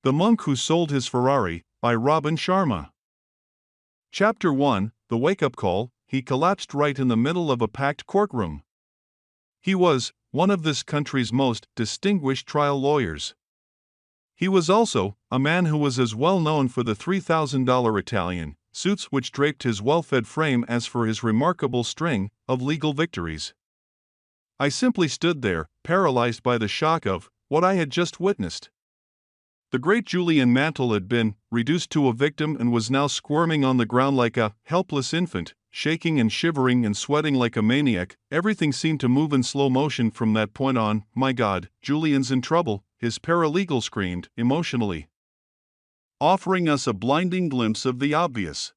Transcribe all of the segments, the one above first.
The Monk Who Sold His Ferrari, by Robin Sharma. Chapter 1, The Wake-Up Call. He collapsed right in the middle of a packed courtroom. He was one of this country's most distinguished trial lawyers. He was also a man who was as well known for the $3,000 Italian suits which draped his well-fed frame as for his remarkable string of legal victories. I simply stood there, paralyzed by the shock of what I had just witnessed. The great Julian Mantle had been reduced to a victim and was now squirming on the ground like a helpless infant, shaking and shivering and sweating like a maniac. Everything seemed to move in slow motion from that point on. "My God, Julian's in trouble," his paralegal screamed, emotionally, offering us a blinding glimpse of the obvious.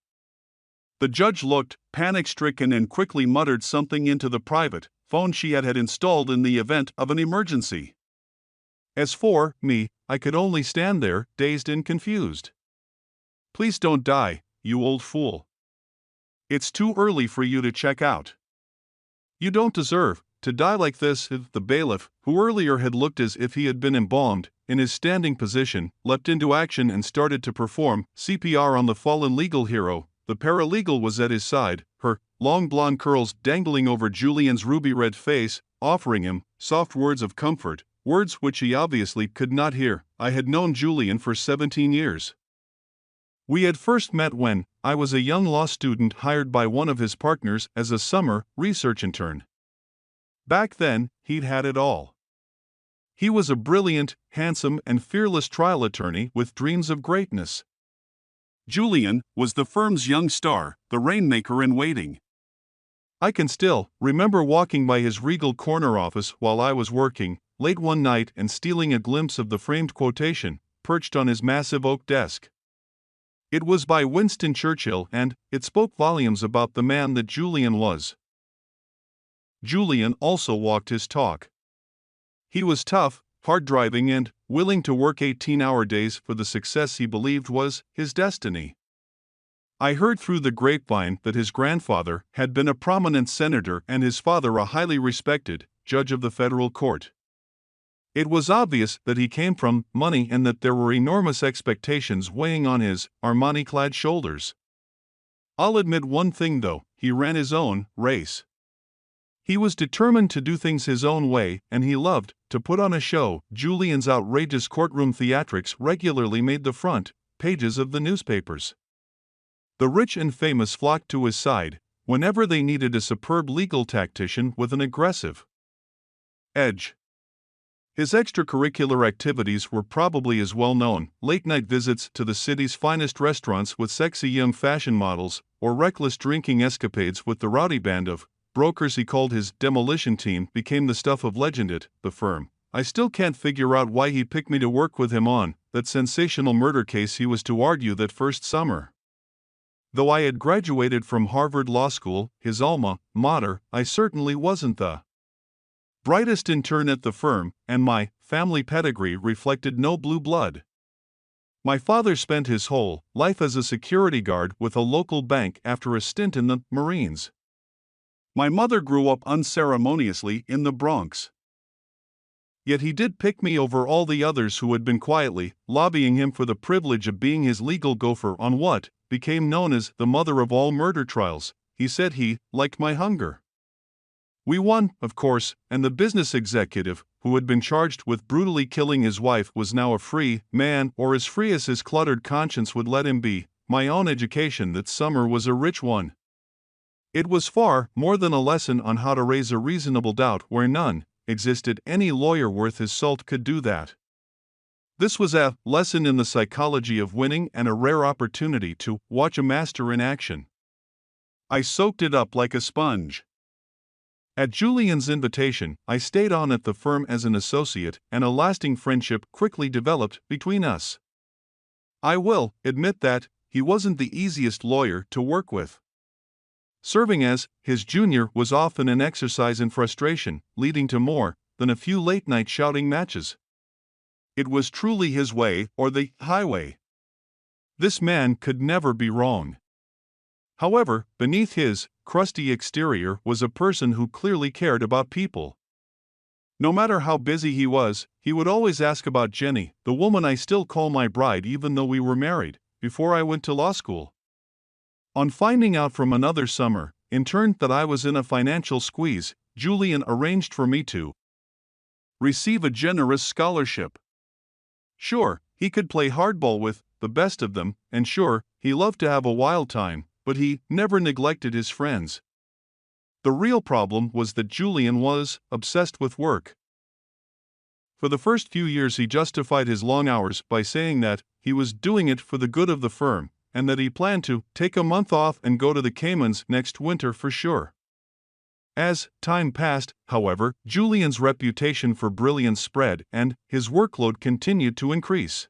The judge looked panic-stricken and quickly muttered something into the private phone she had installed in the event of an emergency. As for me, I could only stand there, dazed and confused. "Please don't die, you old fool. It's too early for you to check out. You don't deserve to die like this." The bailiff, who earlier had looked as if he had been embalmed, in his standing position, leapt into action and started to perform CPR on the fallen legal hero. The paralegal was at his side, her long blonde curls dangling over Julian's ruby-red face, offering him soft words of comfort, words which he obviously could not hear. I had known Julian for 17 years. We had first met when I was a young law student hired by one of his partners as a summer research intern. Back then, he'd had it all. He was a brilliant, handsome, and fearless trial attorney with dreams of greatness. Julian was the firm's young star, the rainmaker in waiting. I can still remember walking by his regal corner office while I was working, late one night, and stealing a glimpse of the framed quotation perched on his massive oak desk. It was by Winston Churchill, and it spoke volumes about the man that Julian was. Julian also walked his talk. He was tough, hard-driving, and willing to work 18-hour days for the success he believed was his destiny. I heard through the grapevine that his grandfather had been a prominent senator and his father a highly respected judge of the federal court. It was obvious that he came from money and that there were enormous expectations weighing on his Armani-clad shoulders. I'll admit one thing though, he ran his own race. He was determined to do things his own way, and he loved to put on a show. Julian's outrageous courtroom theatrics regularly made the front pages of the newspapers. The rich and famous flocked to his side whenever they needed a superb legal tactician with an aggressive edge. His extracurricular activities were probably as well known: late-night visits to the city's finest restaurants with sexy young fashion models, or reckless drinking escapades with the rowdy band of brokers he called his demolition team, became the stuff of legend at the firm. I still can't figure out why he picked me to work with him on that sensational murder case he was to argue that first summer. Though I had graduated from Harvard Law School, his alma mater, I certainly wasn't the brightest intern at the firm, and my family pedigree reflected no blue blood. My father spent his whole life as a security guard with a local bank after a stint in the Marines. My mother grew up unceremoniously in the Bronx. Yet he did pick me over all the others who had been quietly lobbying him for the privilege of being his legal gopher on what became known as the mother of all murder trials. He said he liked my hunger. We won, of course, and the business executive, who had been charged with brutally killing his wife, was now a free man, or as free as his cluttered conscience would let him be. My own education that summer was a rich one. It was far more than a lesson on how to raise a reasonable doubt where none existed. Any lawyer worth his salt could do that. This was a lesson in the psychology of winning and a rare opportunity to watch a master in action. I soaked it up like a sponge. At Julian's invitation, I stayed on at the firm as an associate, and a lasting friendship quickly developed between us. I will admit that he wasn't the easiest lawyer to work with. Serving as his junior was often an exercise in frustration, leading to more than a few late-night shouting matches. It was truly his way or the highway. This man could never be wrong. However, beneath his crusty exterior was a person who clearly cared about people. No matter how busy he was, he would always ask about Jenny, the woman I still call my bride even though we were married, before I went to law school. On finding out from another summer, intern, that I was in a financial squeeze, Julian arranged for me to receive a generous scholarship. Sure, he could play hardball with the best of them, and sure, he loved to have a wild time, but he never neglected his friends. The real problem was that Julian was obsessed with work. For the first few years, he justified his long hours by saying that he was doing it for the good of the firm, and that he planned to take a month off and go to the Caymans next winter for sure. As time passed, however, Julian's reputation for brilliance spread and his workload continued to increase.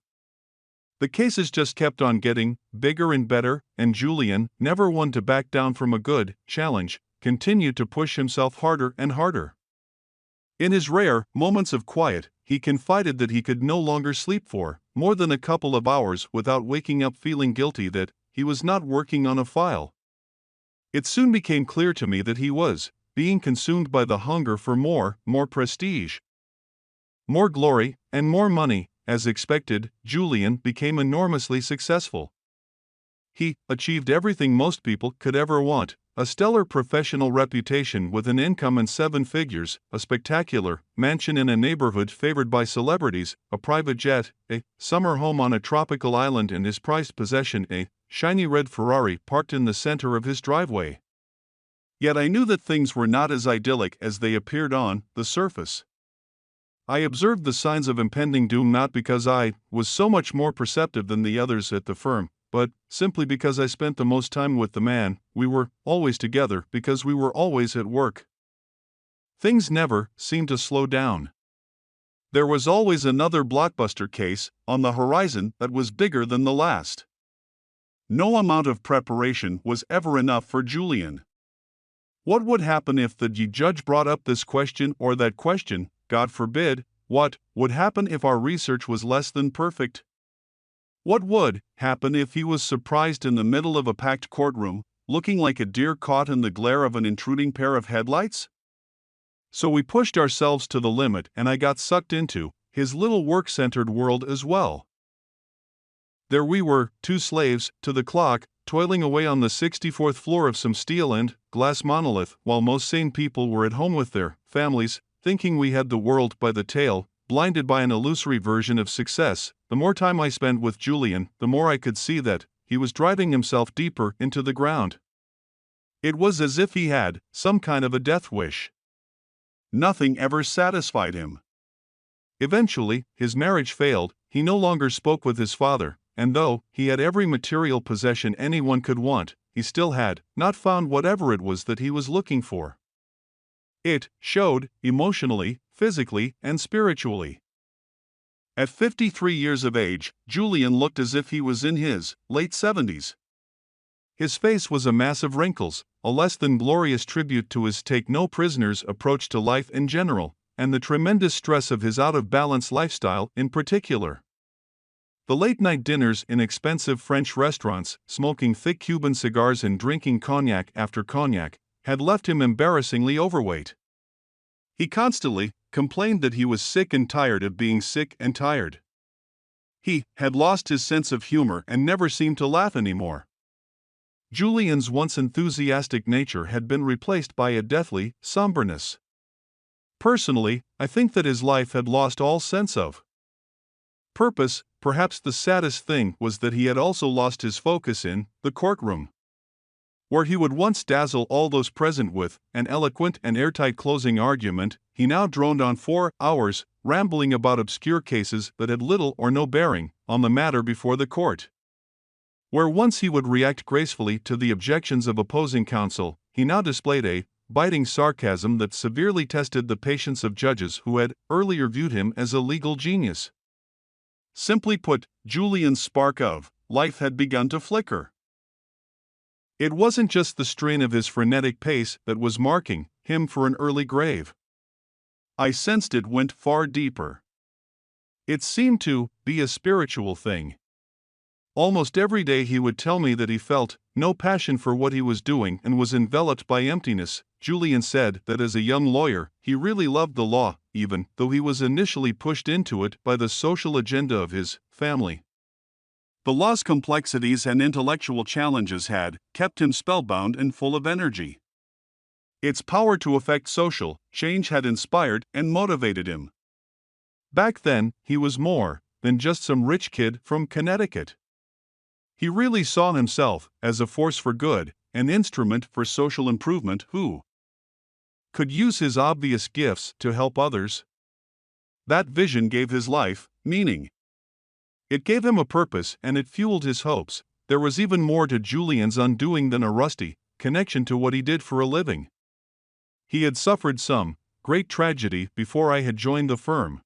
The cases just kept on getting bigger and better, and Julian, never one to back down from a good challenge, continued to push himself harder and harder. In his rare moments of quiet, he confided that he could no longer sleep for more than a couple of hours without waking up feeling guilty that he was not working on a file. It soon became clear to me that he was being consumed by the hunger for more prestige, more glory, and more money. As expected, Julian became enormously successful. He achieved everything most people could ever want: a stellar professional reputation with an income in 7 figures, a spectacular mansion in a neighborhood favored by celebrities, a private jet, a summer home on a tropical island, and his prized possession, a shiny red Ferrari parked in the center of his driveway. Yet I knew that things were not as idyllic as they appeared on the surface. I observed the signs of impending doom not because I was so much more perceptive than the others at the firm, but simply because I spent the most time with the man. We were always together because we were always at work. Things never seemed to slow down. There was always another blockbuster case on the horizon that was bigger than the last. No amount of preparation was ever enough for Julian. What would happen if the judge brought up this question or that question? God forbid. What would happen if our research was less than perfect? What would happen if he was surprised in the middle of a packed courtroom, looking like a deer caught in the glare of an intruding pair of headlights? So we pushed ourselves to the limit, and I got sucked into his little work-centered world as well. There we were, 2 slaves to the clock, toiling away on the 64th floor of some steel and glass monolith, while most sane people were at home with their families, thinking we had the world by the tail, blinded by an illusory version of success. The more time I spent with Julian, the more I could see that he was driving himself deeper into the ground. It was as if he had some kind of a death wish. Nothing ever satisfied him. Eventually, his marriage failed. He no longer spoke with his father, and though he had every material possession anyone could want, he still had not found whatever it was that he was looking for. It showed emotionally, physically, and spiritually. At 53 years of age, Julian looked as if he was in his late 70s. His face was a mass of wrinkles, a less than glorious tribute to his take-no-prisoners approach to life in general, and the tremendous stress of his out-of-balance lifestyle in particular. The late-night dinners in expensive French restaurants, smoking thick Cuban cigars and drinking cognac after cognac, had left him embarrassingly overweight. He constantly complained that he was sick and tired of being sick and tired. He had lost his sense of humor and never seemed to laugh anymore. Julian's once enthusiastic nature had been replaced by a deathly somberness. Personally, I think that his life had lost all sense of purpose. Perhaps the saddest thing was that he had also lost his focus in the courtroom. Where he would once dazzle all those present with an eloquent and airtight closing argument, he now droned on 4 hours, rambling about obscure cases that had little or no bearing on the matter before the court. Where once he would react gracefully to the objections of opposing counsel, he now displayed a biting sarcasm that severely tested the patience of judges who had earlier viewed him as a legal genius. Simply put, Julian's spark of life had begun to flicker. It wasn't just the strain of his frenetic pace that was marking him for an early grave. I sensed it went far deeper. It seemed to be a spiritual thing. Almost every day he would tell me that he felt no passion for what he was doing and was enveloped by emptiness. Julian said that as a young lawyer, he really loved the law, even though he was initially pushed into it by the social agenda of his family. The law's complexities and intellectual challenges had kept him spellbound and full of energy. Its power to effect social change had inspired and motivated him. Back then, he was more than just some rich kid from Connecticut. He really saw himself as a force for good, an instrument for social improvement who could use his obvious gifts to help others. That vision gave his life meaning. It gave him a purpose and it fueled his hopes. There was even more to Julian's undoing than a rusty connection to what he did for a living. He had suffered some great tragedy before I had joined the firm.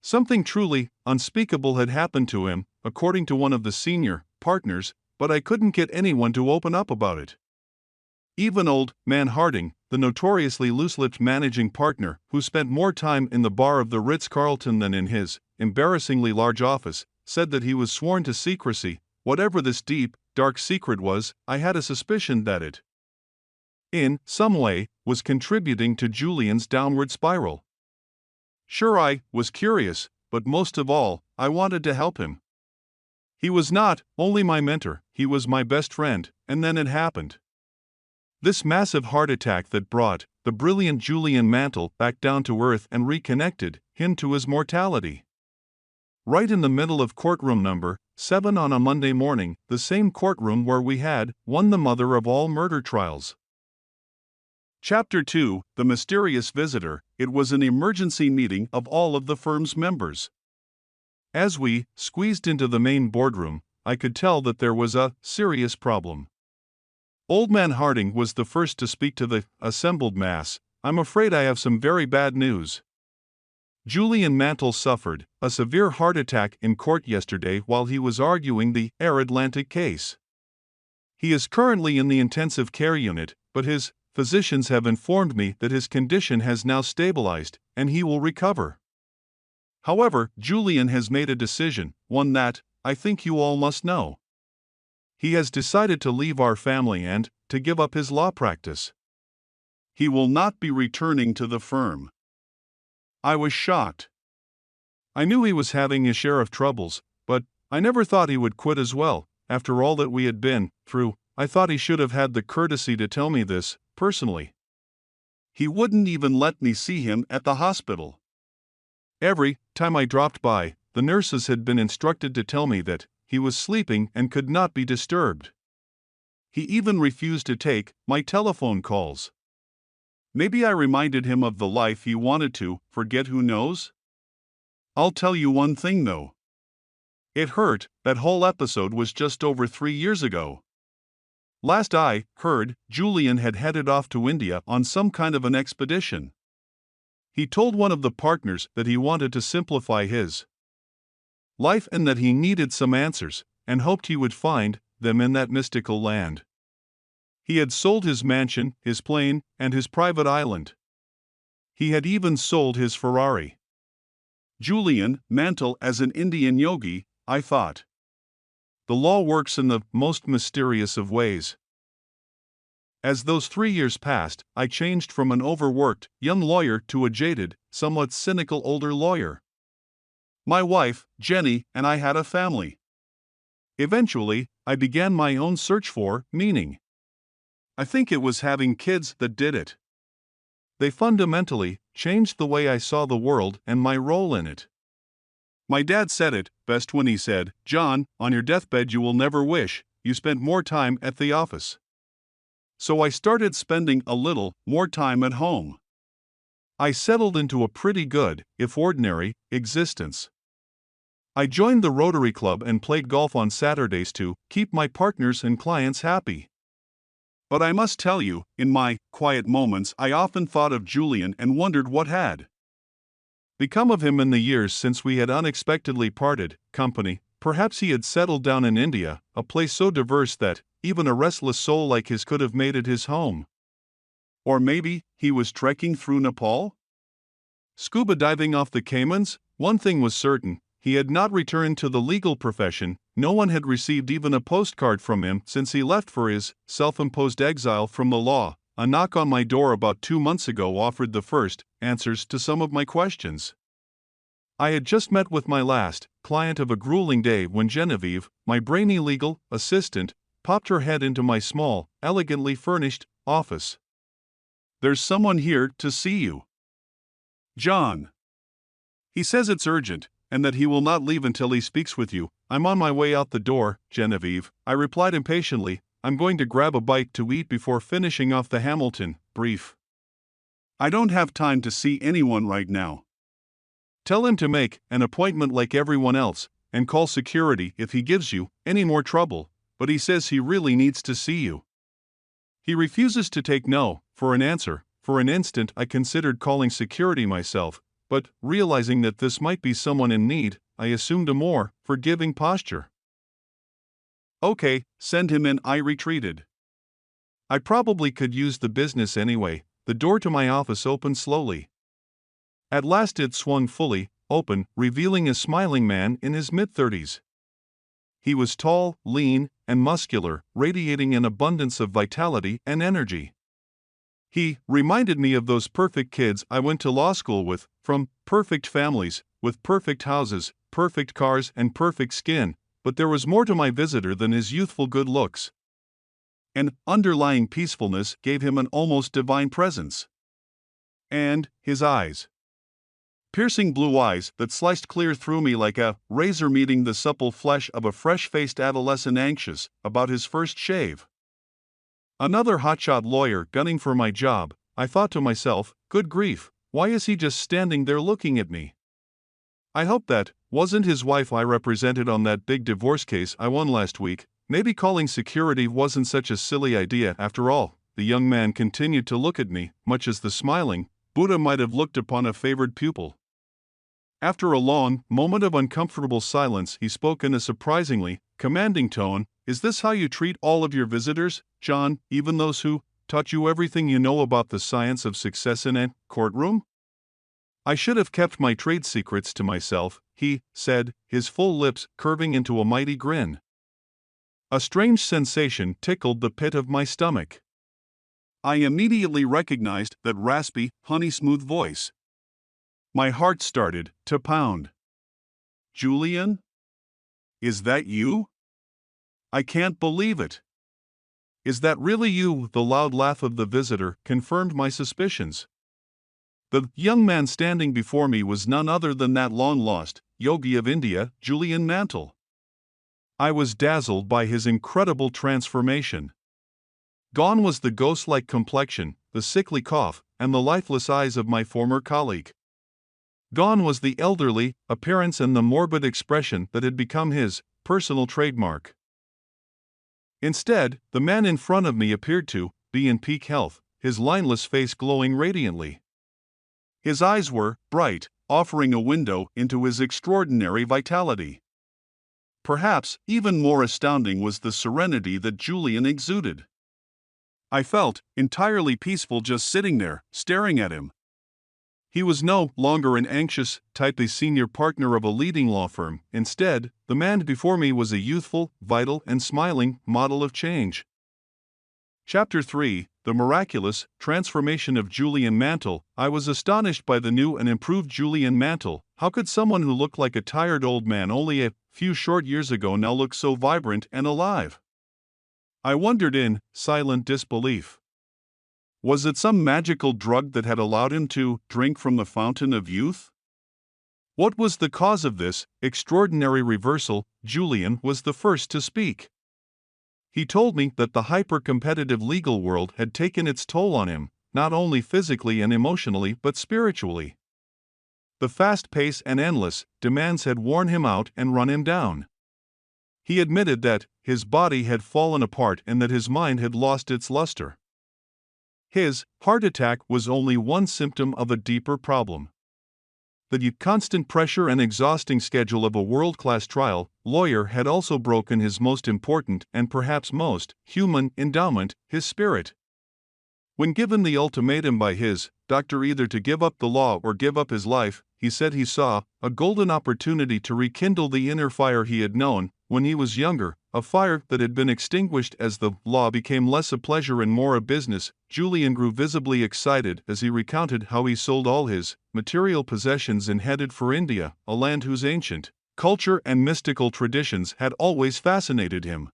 Something truly unspeakable had happened to him, according to one of the senior partners, but I couldn't get anyone to open up about it. Even old man Harding, the notoriously loose-lipped managing partner who spent more time in the bar of the Ritz-Carlton than in his embarrassingly large office, said that he was sworn to secrecy. Whatever this deep, dark secret was, I had a suspicion that it, in some way, was contributing to Julian's downward spiral. Sure, I was curious, but most of all, I wanted to help him. He was not only my mentor, he was my best friend, and then it happened. This massive heart attack that brought the brilliant Julian Mantle back down to earth and reconnected him to his mortality. Right in the middle of courtroom number 7 on a Monday morning, the same courtroom where we had won the mother of all murder trials. Chapter 2, The Mysterious Visitor. It was an emergency meeting of all of the firm's members. As we squeezed into the main boardroom, I could tell that there was a serious problem. Old man Harding was the first to speak to the assembled mass. I'm afraid I have some very bad news. Julian Mantle suffered a severe heart attack in court yesterday while he was arguing the Air Atlantic case. He is currently in the intensive care unit, but his physicians have informed me that his condition has now stabilized and he will recover. However, Julian has made a decision, one that I think you all must know. He has decided to leave our family and to give up his law practice. He will not be returning to the firm. I was shocked. I knew he was having his share of troubles, but I never thought he would quit as well. After all that we had been through, I thought he should have had the courtesy to tell me this personally. He wouldn't even let me see him at the hospital. Every time I dropped by, the nurses had been instructed to tell me that he was sleeping and could not be disturbed. He even refused to take my telephone calls. Maybe I reminded him of the life he wanted to forget, who knows? I'll tell you one thing though. It hurt. That whole episode was just over 3 years ago. Last I heard, Julian had headed off to India on some kind of an expedition. He told one of the partners that he wanted to simplify his life and that he needed some answers, and hoped he would find them in that mystical land. He had sold his mansion, his plane, and his private island. He had even sold his Ferrari. Julian Mantle as an Indian yogi, I thought. The law works in the most mysterious of ways. As those 3 years passed, I changed from an overworked young lawyer to a jaded, somewhat cynical older lawyer. My wife, Jenny, and I had a family. Eventually, I began my own search for meaning. I think it was having kids that did it. They fundamentally changed the way I saw the world and my role in it. My dad said it best when he said, "John, on your deathbed you will never wish you spent more time at the office." So I started spending a little more time at home. I settled into a pretty good, if ordinary, existence. I joined the Rotary Club and played golf on Saturdays to keep my partners and clients happy. But I must tell you, in my quiet moments I often thought of Julian and wondered what had become of him in the years since we had unexpectedly parted company. Perhaps he had settled down in India, a place so diverse that even a restless soul like his could have made it his home. Or maybe he was trekking through Nepal? Scuba diving off the Caymans? One thing was certain, He had not returned to the legal profession, no one had received even a postcard from him since he left for his self-imposed exile from the law. A knock on my door about 2 months ago offered the first answers to some of my questions. I had just met with my last client of a grueling day when Genevieve, my brainy legal assistant, popped her head into my small, elegantly furnished office. "There's someone here to see you. John. He says it's urgent, and that he will not leave until he speaks with you." "I'm on my way out the door, Genevieve," I replied impatiently. "I'm going to grab a bite to eat before finishing off the Hamilton brief. I don't have time to see anyone right now. Tell him to make an appointment like everyone else, and call security if he gives you any more trouble, but he says he really needs to see you. He refuses to take no for an answer." For an instant I considered calling security myself, but realizing that this might be someone in need, I assumed a more forgiving posture. "Okay, send him in," I retreated. I probably could use the business anyway. The door to my office opened slowly. At last it swung fully open, revealing a smiling man in his mid-30s. He was tall, lean, and muscular, radiating an abundance of vitality and energy. He reminded me of those perfect kids I went to law school with, from perfect families, with perfect houses, perfect cars, and perfect skin, but there was more to my visitor than his youthful good looks. An underlying peacefulness gave him an almost divine presence. And his eyes. Piercing blue eyes that sliced clear through me like a razor meeting the supple flesh of a fresh-faced adolescent anxious about his first shave. Another hotshot lawyer gunning for my job. I thought to myself, good grief, why is he just standing there looking at me? I hope that wasn't his wife I represented on that big divorce case I won last week. Maybe calling security wasn't such a silly idea after all. The young man continued to look at me, much as the smiling Buddha might have looked upon a favored pupil. After a long moment of uncomfortable silence, he spoke in a surprisingly commanding tone. "Is this how you treat all of your visitors, John, even those who taught you everything you know about the science of success in a courtroom?" "I should have kept my trade secrets to myself," he said, his full lips curving into a mighty grin. A strange sensation tickled the pit of my stomach. I immediately recognized that raspy, honey-smooth voice. My heart started to pound. "Julian? Is that you? I can't believe it. Is that really you?" The loud laugh of the visitor confirmed my suspicions. The young man standing before me was none other than that long-lost yogi of India, Julian Mantle. I was dazzled by his incredible transformation. Gone was the ghost-like complexion, the sickly cough, and the lifeless eyes of my former colleague. Gone was the elderly appearance and the morbid expression that had become his personal trademark. Instead, the man in front of me appeared to be in peak health, his lineless face glowing radiantly. His eyes were bright, offering a window into his extraordinary vitality. Perhaps even more astounding was the serenity that Julian exuded. I felt entirely peaceful just sitting there, staring at him. He was no longer an anxious type, a senior partner of a leading law firm. Instead, the man before me was a youthful, vital, and smiling model of change. Chapter 3: The Miraculous Transformation of Julian Mantle. I was astonished by the new and improved Julian Mantle. How could someone who looked like a tired old man only a few short years ago now look so vibrant and alive? I wondered in silent disbelief. Was it some magical drug that had allowed him to drink from the fountain of youth? What was the cause of this extraordinary reversal? Julian was the first to speak. He told me that the hyper-competitive legal world had taken its toll on him, not only physically and emotionally but spiritually. The fast pace and endless demands had worn him out and run him down. He admitted that his body had fallen apart and that his mind had lost its luster. His heart attack was only one symptom of a deeper problem. The constant pressure and exhausting schedule of a world-class trial lawyer had also broken his most important and perhaps most human endowment, his spirit. When given the ultimatum by his doctor either to give up the law or give up his life, he said he saw a golden opportunity to rekindle the inner fire he had known when he was younger, a fire that had been extinguished as the law became less a pleasure and more a business. Julian grew visibly excited as he recounted how he sold all his material possessions and headed for India, a land whose ancient culture and mystical traditions had always fascinated him.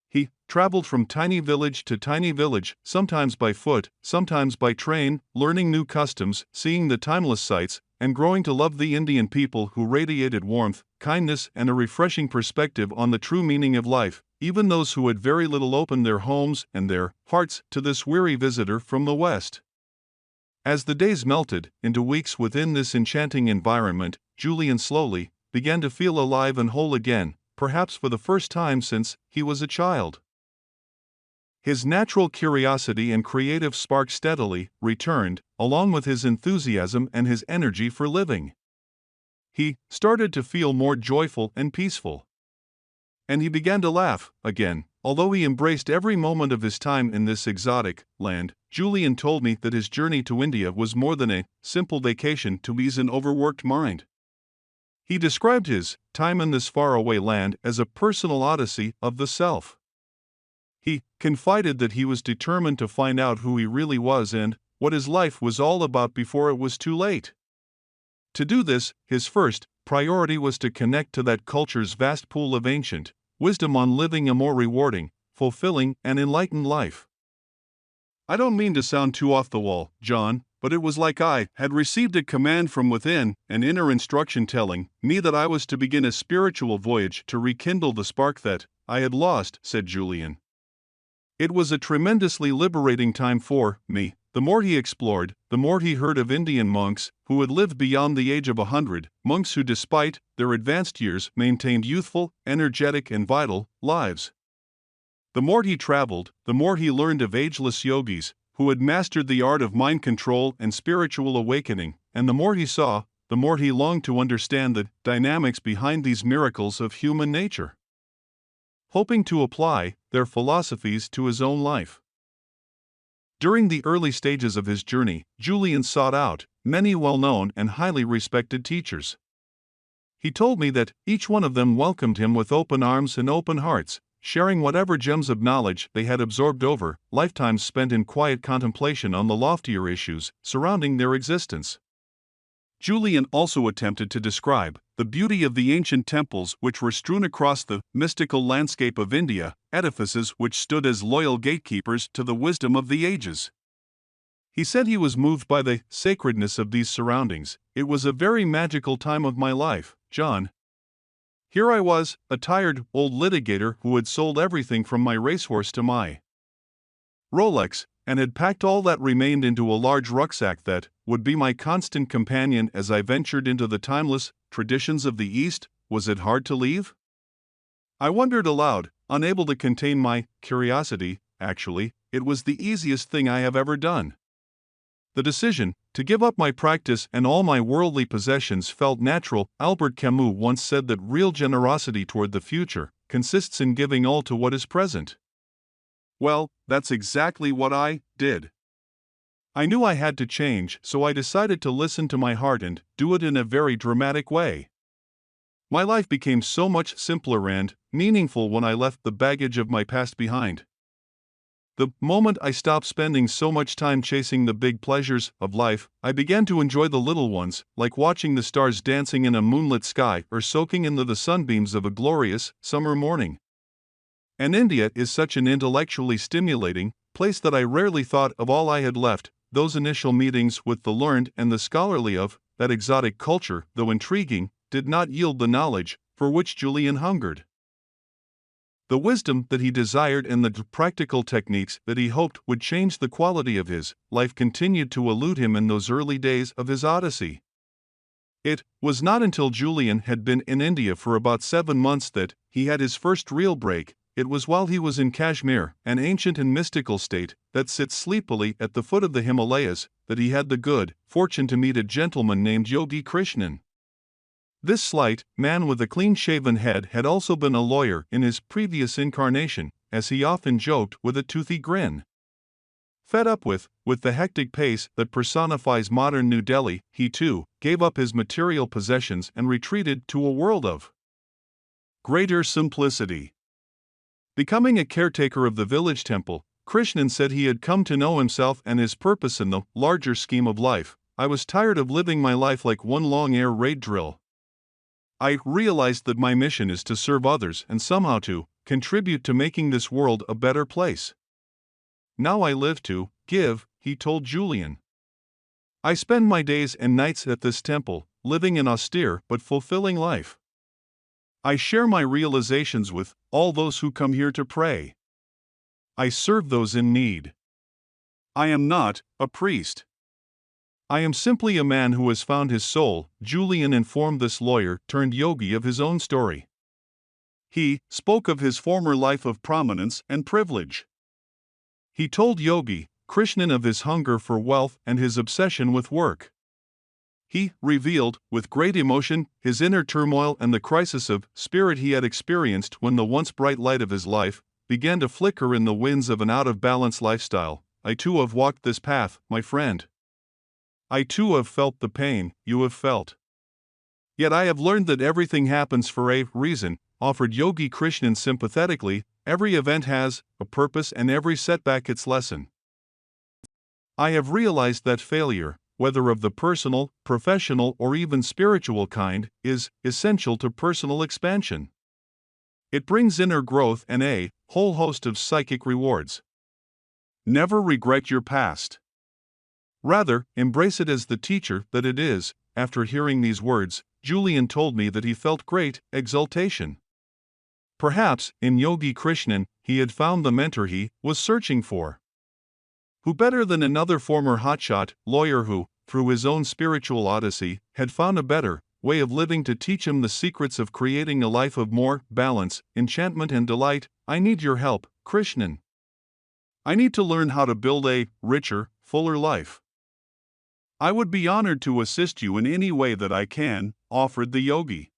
He traveled from tiny village to tiny village, sometimes by foot, sometimes by train, learning new customs, seeing the timeless sights, and growing to love the Indian people who radiated warmth, kindness, and a refreshing perspective on the true meaning of life. Even those who had very little opened their homes and their hearts to this weary visitor from the West. As the days melted into weeks within this enchanting environment, Julian slowly began to feel alive and whole again, perhaps for the first time since he was a child. His natural curiosity and creative spark steadily returned, along with his enthusiasm and his energy for living. He started to feel more joyful and peaceful. And he began to laugh again. Although he embraced every moment of his time in this exotic land, Julian told me that his journey to India was more than a simple vacation to ease an overworked mind. He described his time in this faraway land as a personal odyssey of the self. He confided that he was determined to find out who he really was and what his life was all about before it was too late. To do this, his first priority was to connect to that culture's vast pool of ancient wisdom on living a more rewarding, fulfilling, and enlightened life. I don't mean to sound too off the wall, John, but it was like I had received a command from within, an inner instruction telling me that I was to begin a spiritual voyage to rekindle the spark that I had lost, said Julian. It was a tremendously liberating time for me. The more he explored, the more he heard of Indian monks who had lived beyond the age of 100, monks who despite their advanced years maintained youthful, energetic and vital lives. The more he traveled, the more he learned of ageless yogis who had mastered the art of mind control and spiritual awakening, and the more he saw, the more he longed to understand the dynamics behind these miracles of human nature, hoping to apply their philosophies to his own life. During the early stages of his journey, Julian sought out many well-known and highly respected teachers. He told me that each one of them welcomed him with open arms and open hearts, sharing whatever gems of knowledge they had absorbed over lifetimes spent in quiet contemplation on the loftier issues surrounding their existence. Julian also attempted to describe the beauty of the ancient temples which were strewn across the mystical landscape of India, edifices which stood as loyal gatekeepers to the wisdom of the ages. He said he was moved by the sacredness of these surroundings. It was a very magical time of my life, John. Here I was, a tired, old litigator who had sold everything from my racehorse to my Rolex, and had packed all that remained into a large rucksack that would be my constant companion as I ventured into the timeless traditions of the East. Was it hard to leave? I wondered aloud, unable to contain my curiosity. Actually, it was the easiest thing I have ever done. The decision to give up my practice and all my worldly possessions felt natural. Albert Camus once said that real generosity toward the future consists in giving all to what is present. Well, that's exactly what I did. I knew I had to change, so I decided to listen to my heart and do it in a very dramatic way. My life became so much simpler and meaningful when I left the baggage of my past behind. The moment I stopped spending so much time chasing the big pleasures of life, I began to enjoy the little ones, like watching the stars dancing in a moonlit sky or soaking in the sunbeams of a glorious summer morning. And India is such an intellectually stimulating place that I rarely thought of all I had left. Those initial meetings with the learned and the scholarly of that exotic culture, though intriguing, did not yield the knowledge for which Julian hungered. The wisdom that he desired and the practical techniques that he hoped would change the quality of his life continued to elude him in those early days of his odyssey. It was not until Julian had been in India for about 7 months that he had his first real break. It was while he was in Kashmir, an ancient and mystical state that sits sleepily at the foot of the Himalayas, that he had the good fortune to meet a gentleman named Yogi Krishnan. This slight man with a clean-shaven head had also been a lawyer in his previous incarnation, as he often joked with a toothy grin. Fed up with the hectic pace that personifies modern New Delhi, he too gave up his material possessions and retreated to a world of greater simplicity. Becoming a caretaker of the village temple, Krishnan said he had come to know himself and his purpose in the larger scheme of life. I was tired of living my life like one long air raid drill. I realized that my mission is to serve others and somehow to contribute to making this world a better place. Now I live to give, he told Julian. I spend my days and nights at this temple, living an austere but fulfilling life. I share my realizations with all those who come here to pray. I serve those in need. I am not a priest. I am simply a man who has found his soul, Julian informed this lawyer turned yogi of his own story. He spoke of his former life of prominence and privilege. He told Yogi Krishnan of his hunger for wealth and his obsession with work. He revealed, with great emotion, his inner turmoil and the crisis of spirit he had experienced when the once bright light of his life began to flicker in the winds of an out-of-balance lifestyle. I too have walked this path, my friend. I too have felt the pain you have felt. Yet I have learned that everything happens for a reason, offered Yogi Krishnan sympathetically. Every event has a purpose and every setback its lesson. I have realized that failure, whether of the personal, professional, or even spiritual kind, is essential to personal expansion. It brings inner growth and a whole host of psychic rewards. Never regret your past. Rather, embrace it as the teacher that it is. After hearing these words, Julian told me that he felt great exultation. Perhaps, in Yogi Krishnan, he had found the mentor he was searching for. Who better than another former hotshot lawyer who, through his own spiritual odyssey, had found a better way of living to teach him the secrets of creating a life of more balance, enchantment, and delight? I need your help, Krishnan. I need to learn how to build a richer, fuller life. I would be honored to assist you in any way that I can, offered the yogi.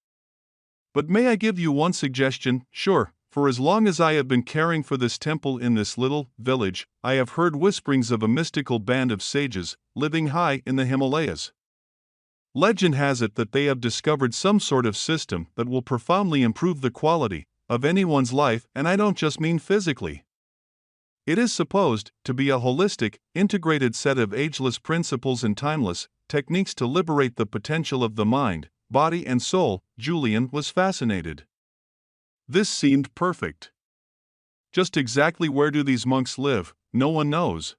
But may I give you one suggestion? Sure. For as long as I have been caring for this temple in this little village, I have heard whisperings of a mystical band of sages living high in the Himalayas. Legend has it that they have discovered some sort of system that will profoundly improve the quality of anyone's life, and I don't just mean physically. It is supposed to be a holistic, integrated set of ageless principles and timeless techniques to liberate the potential of the mind, body, and soul. Julian was fascinated. This seemed perfect. Just exactly where do these monks live? No one knows.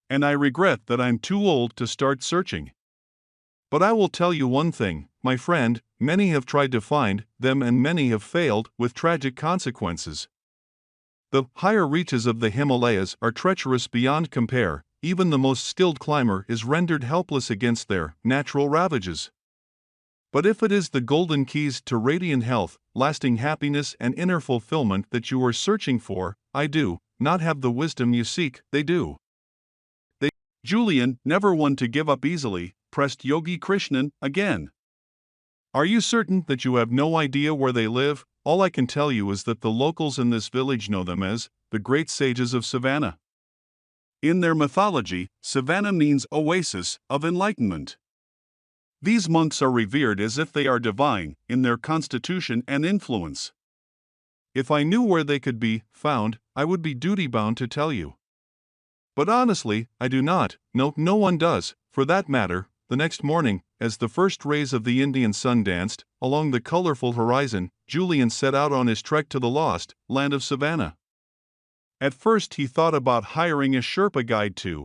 And I regret that I'm too old to start searching. But I will tell you one thing, my friend, many have tried to find them and many have failed, with tragic consequences. The higher reaches of the Himalayas are treacherous beyond compare. Even the most skilled climber is rendered helpless against their natural ravages. But if it is the golden keys to radiant health, lasting happiness, and inner fulfillment that you are searching for, I do not have the wisdom you seek. They do. Julian, never one to give up easily, pressed Yogi Krishnan again. Are you certain that you have no idea where they live? All I can tell you is that the locals in this village know them as the great sages of Savannah. In their mythology, Savannah means oasis of enlightenment. These monks are revered as if they are divine in their constitution and influence. If I knew where they could be found, I would be duty-bound to tell you. But honestly, I do not. No one does, for that matter. The next morning, as the first rays of the Indian sun danced along the colorful horizon, Julian set out on his trek to the lost land of Savannah. At first he thought about hiring a Sherpa guide to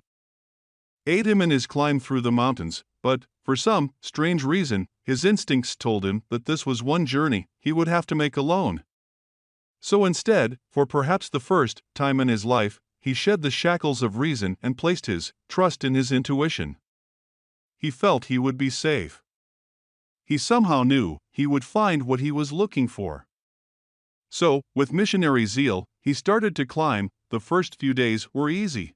aid him in his climb through the mountains, but, for some strange reason, his instincts told him that this was one journey he would have to make alone. So instead, for perhaps the first time in his life, he shed the shackles of reason and placed his trust in his intuition. He felt he would be safe. He somehow knew he would find what he was looking for. So, with missionary zeal, he started to climb. The first few days were easy.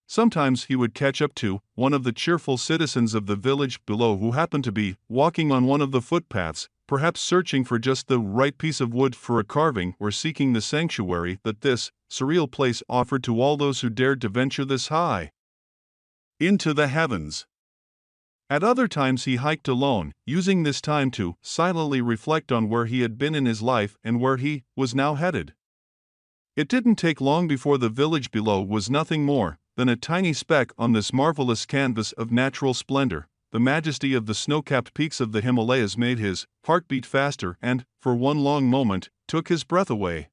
Sometimes he would catch up to one of the cheerful citizens of the village below who happened to be walking on one of the footpaths, perhaps searching for just the right piece of wood for a carving or seeking the sanctuary that this surreal place offered to all those who dared to venture this high into the heavens. At other times he hiked alone, using this time to silently reflect on where he had been in his life and where he was now headed. It didn't take long before the village below was nothing more than a tiny speck on this marvelous canvas of natural splendor. The majesty of the snow-capped peaks of the Himalayas made his heart beat faster and, for one long moment, took his breath away.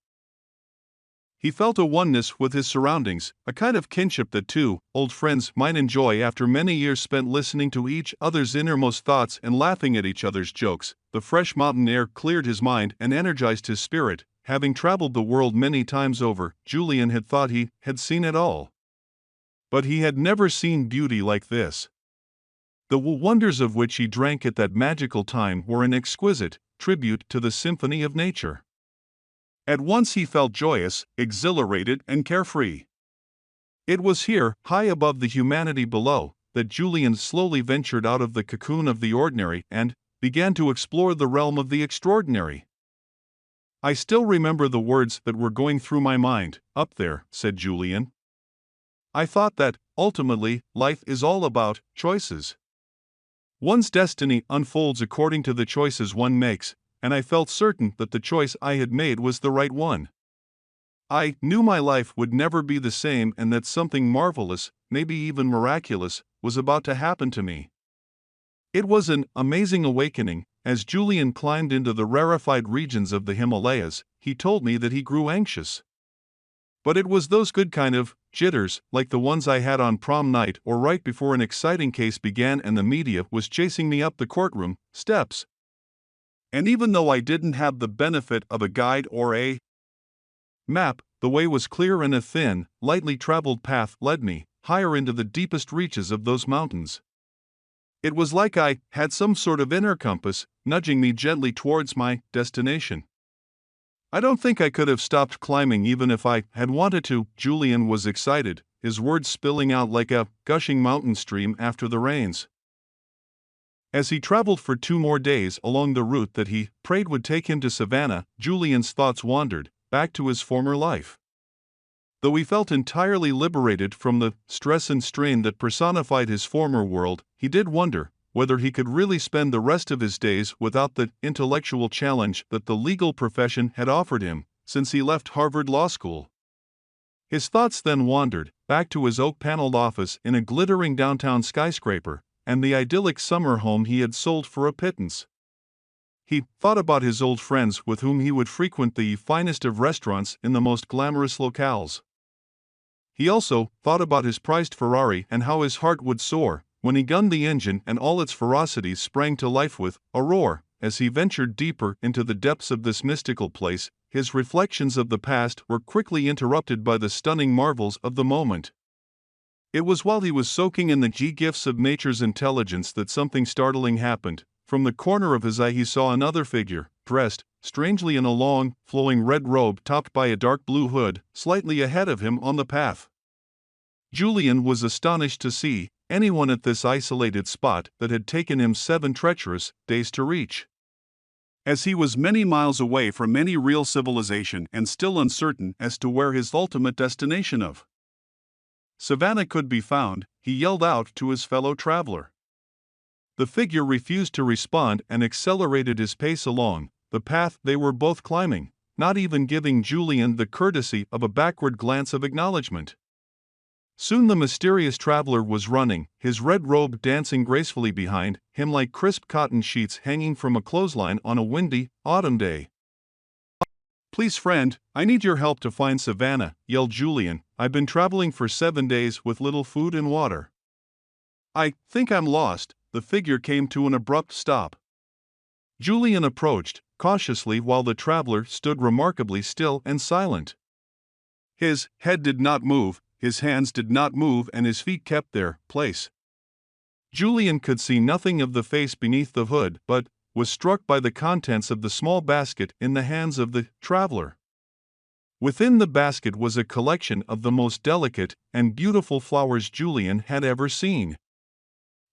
He felt a oneness with his surroundings, a kind of kinship that two old friends might enjoy after many years spent listening to each other's innermost thoughts and laughing at each other's jokes. The fresh mountain air cleared his mind and energized his spirit. Having traveled the world many times over, Julian had thought he had seen it all. But he had never seen beauty like this. The wonders of which he drank at that magical time were an exquisite tribute to the symphony of nature. At once he felt joyous, exhilarated, and carefree. It was here, high above the humanity below, that Julian slowly ventured out of the cocoon of the ordinary and began to explore the realm of the extraordinary. "I still remember the words that were going through my mind, up there," said Julian. "I thought that, ultimately, life is all about choices. One's destiny unfolds according to the choices one makes, and I felt certain that the choice I had made was the right one. I knew my life would never be the same and that something marvelous, maybe even miraculous, was about to happen to me." It was an amazing awakening. As Julian climbed into the rarefied regions of the Himalayas, he told me that he grew anxious. But it was those good kind of jitters, like the ones I had on prom night or right before an exciting case began and the media was chasing me up the courtroom steps. And even though I didn't have the benefit of a guide or a map, the way was clear and a thin, lightly traveled path led me higher into the deepest reaches of those mountains. It was like I had some sort of inner compass, nudging me gently towards my destination. I don't think I could have stopped climbing even if I had wanted to. Julian was excited, his words spilling out like a gushing mountain stream after the rains. As he traveled for 2 more days along the route that he prayed would take him to Savannah, Julian's thoughts wandered back to his former life. Though he felt entirely liberated from the stress and strain that personified his former world, he did wonder whether he could really spend the rest of his days without the intellectual challenge that the legal profession had offered him since he left Harvard Law School. His thoughts then wandered back to his oak-paneled office in a glittering downtown skyscraper and the idyllic summer home he had sold for a pittance. He thought about his old friends with whom he would frequent the finest of restaurants in the most glamorous locales. He also thought about his prized Ferrari and how his heart would soar when he gunned the engine and all its ferocities sprang to life with a roar. As he ventured deeper into the depths of this mystical place, his reflections of the past were quickly interrupted by the stunning marvels of the moment. It was while he was soaking in the gifts of nature's intelligence that something startling happened. From the corner of his eye he saw another figure, dressed strangely in a long, flowing red robe topped by a dark blue hood, slightly ahead of him on the path. Julian was astonished to see anyone at this isolated spot that had taken him 7 treacherous days to reach. As he was many miles away from any real civilization and still uncertain as to where his ultimate destination of Savannah could be found, he yelled out to his fellow traveler. The figure refused to respond and accelerated his pace along the path they were both climbing, not even giving Julian the courtesy of a backward glance of acknowledgement. Soon the mysterious traveler was running, his red robe dancing gracefully behind him like crisp cotton sheets hanging from a clothesline on a windy autumn day. "Please, friend, I need your help to find Savannah," yelled Julian. "I've been traveling for 7 days with little food and water. I think I'm lost." The figure came to an abrupt stop. Julian approached cautiously while the traveler stood remarkably still and silent. His head did not move, his hands did not move, and his feet kept their place. Julian could see nothing of the face beneath the hood, but was struck by the contents of the small basket in the hands of the traveler. Within the basket was a collection of the most delicate and beautiful flowers Julian had ever seen.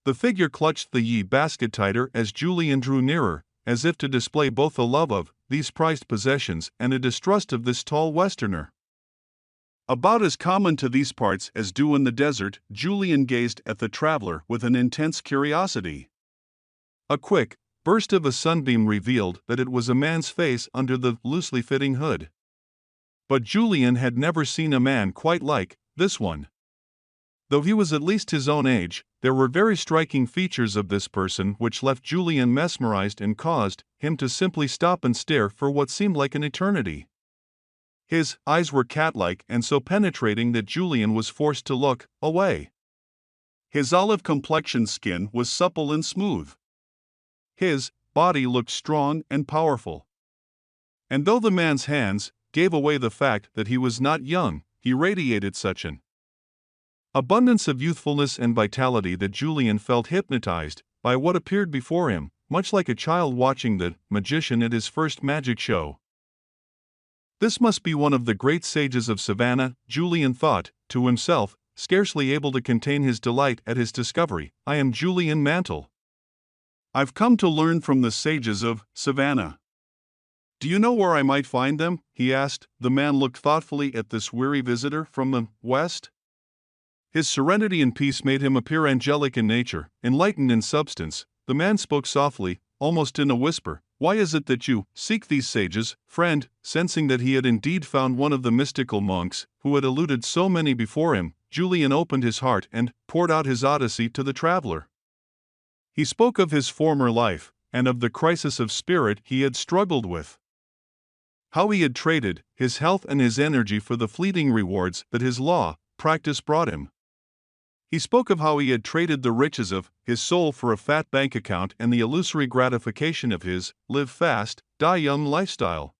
The figure clutched the basket tighter as Julian drew nearer, as if to display both a love of these prized possessions and a distrust of this tall Westerner. About as common to these parts as dew in the desert, Julian gazed at the traveler with an intense curiosity. A quick burst of a sunbeam revealed that it was a man's face under the loosely fitting hood. But Julian had never seen a man quite like this one. Though he was at least his own age, there were very striking features of this person which left Julian mesmerized and caused him to simply stop and stare for what seemed like an eternity. His eyes were cat-like and so penetrating that Julian was forced to look away. His olive-complexioned skin was supple and smooth. His body looked strong and powerful. And though the man's hands gave away the fact that he was not young, he radiated such an abundance of youthfulness and vitality that Julian felt hypnotized by what appeared before him, much like a child watching the magician at his first magic show. This must be one of the great sages of Savannah, Julian thought to himself, scarcely able to contain his delight at his discovery. I am Julian Mantle. I've come to learn from the sages of Savannah. Do you know where I might find them? He asked. The man looked thoughtfully at this weary visitor from the west. His serenity and peace made him appear angelic in nature, enlightened in substance. The man spoke softly, almost in a whisper. Why is it that you seek these sages, friend? Sensing that he had indeed found one of the mystical monks who had eluded so many before him, Julian opened his heart and poured out his odyssey to the traveler. He spoke of his former life, and of the crisis of spirit he had struggled with. How he had traded his health and his energy for the fleeting rewards that his law practice brought him. He spoke of how he had traded the riches of his soul for a fat bank account and the illusory gratification of his live fast, die young lifestyle.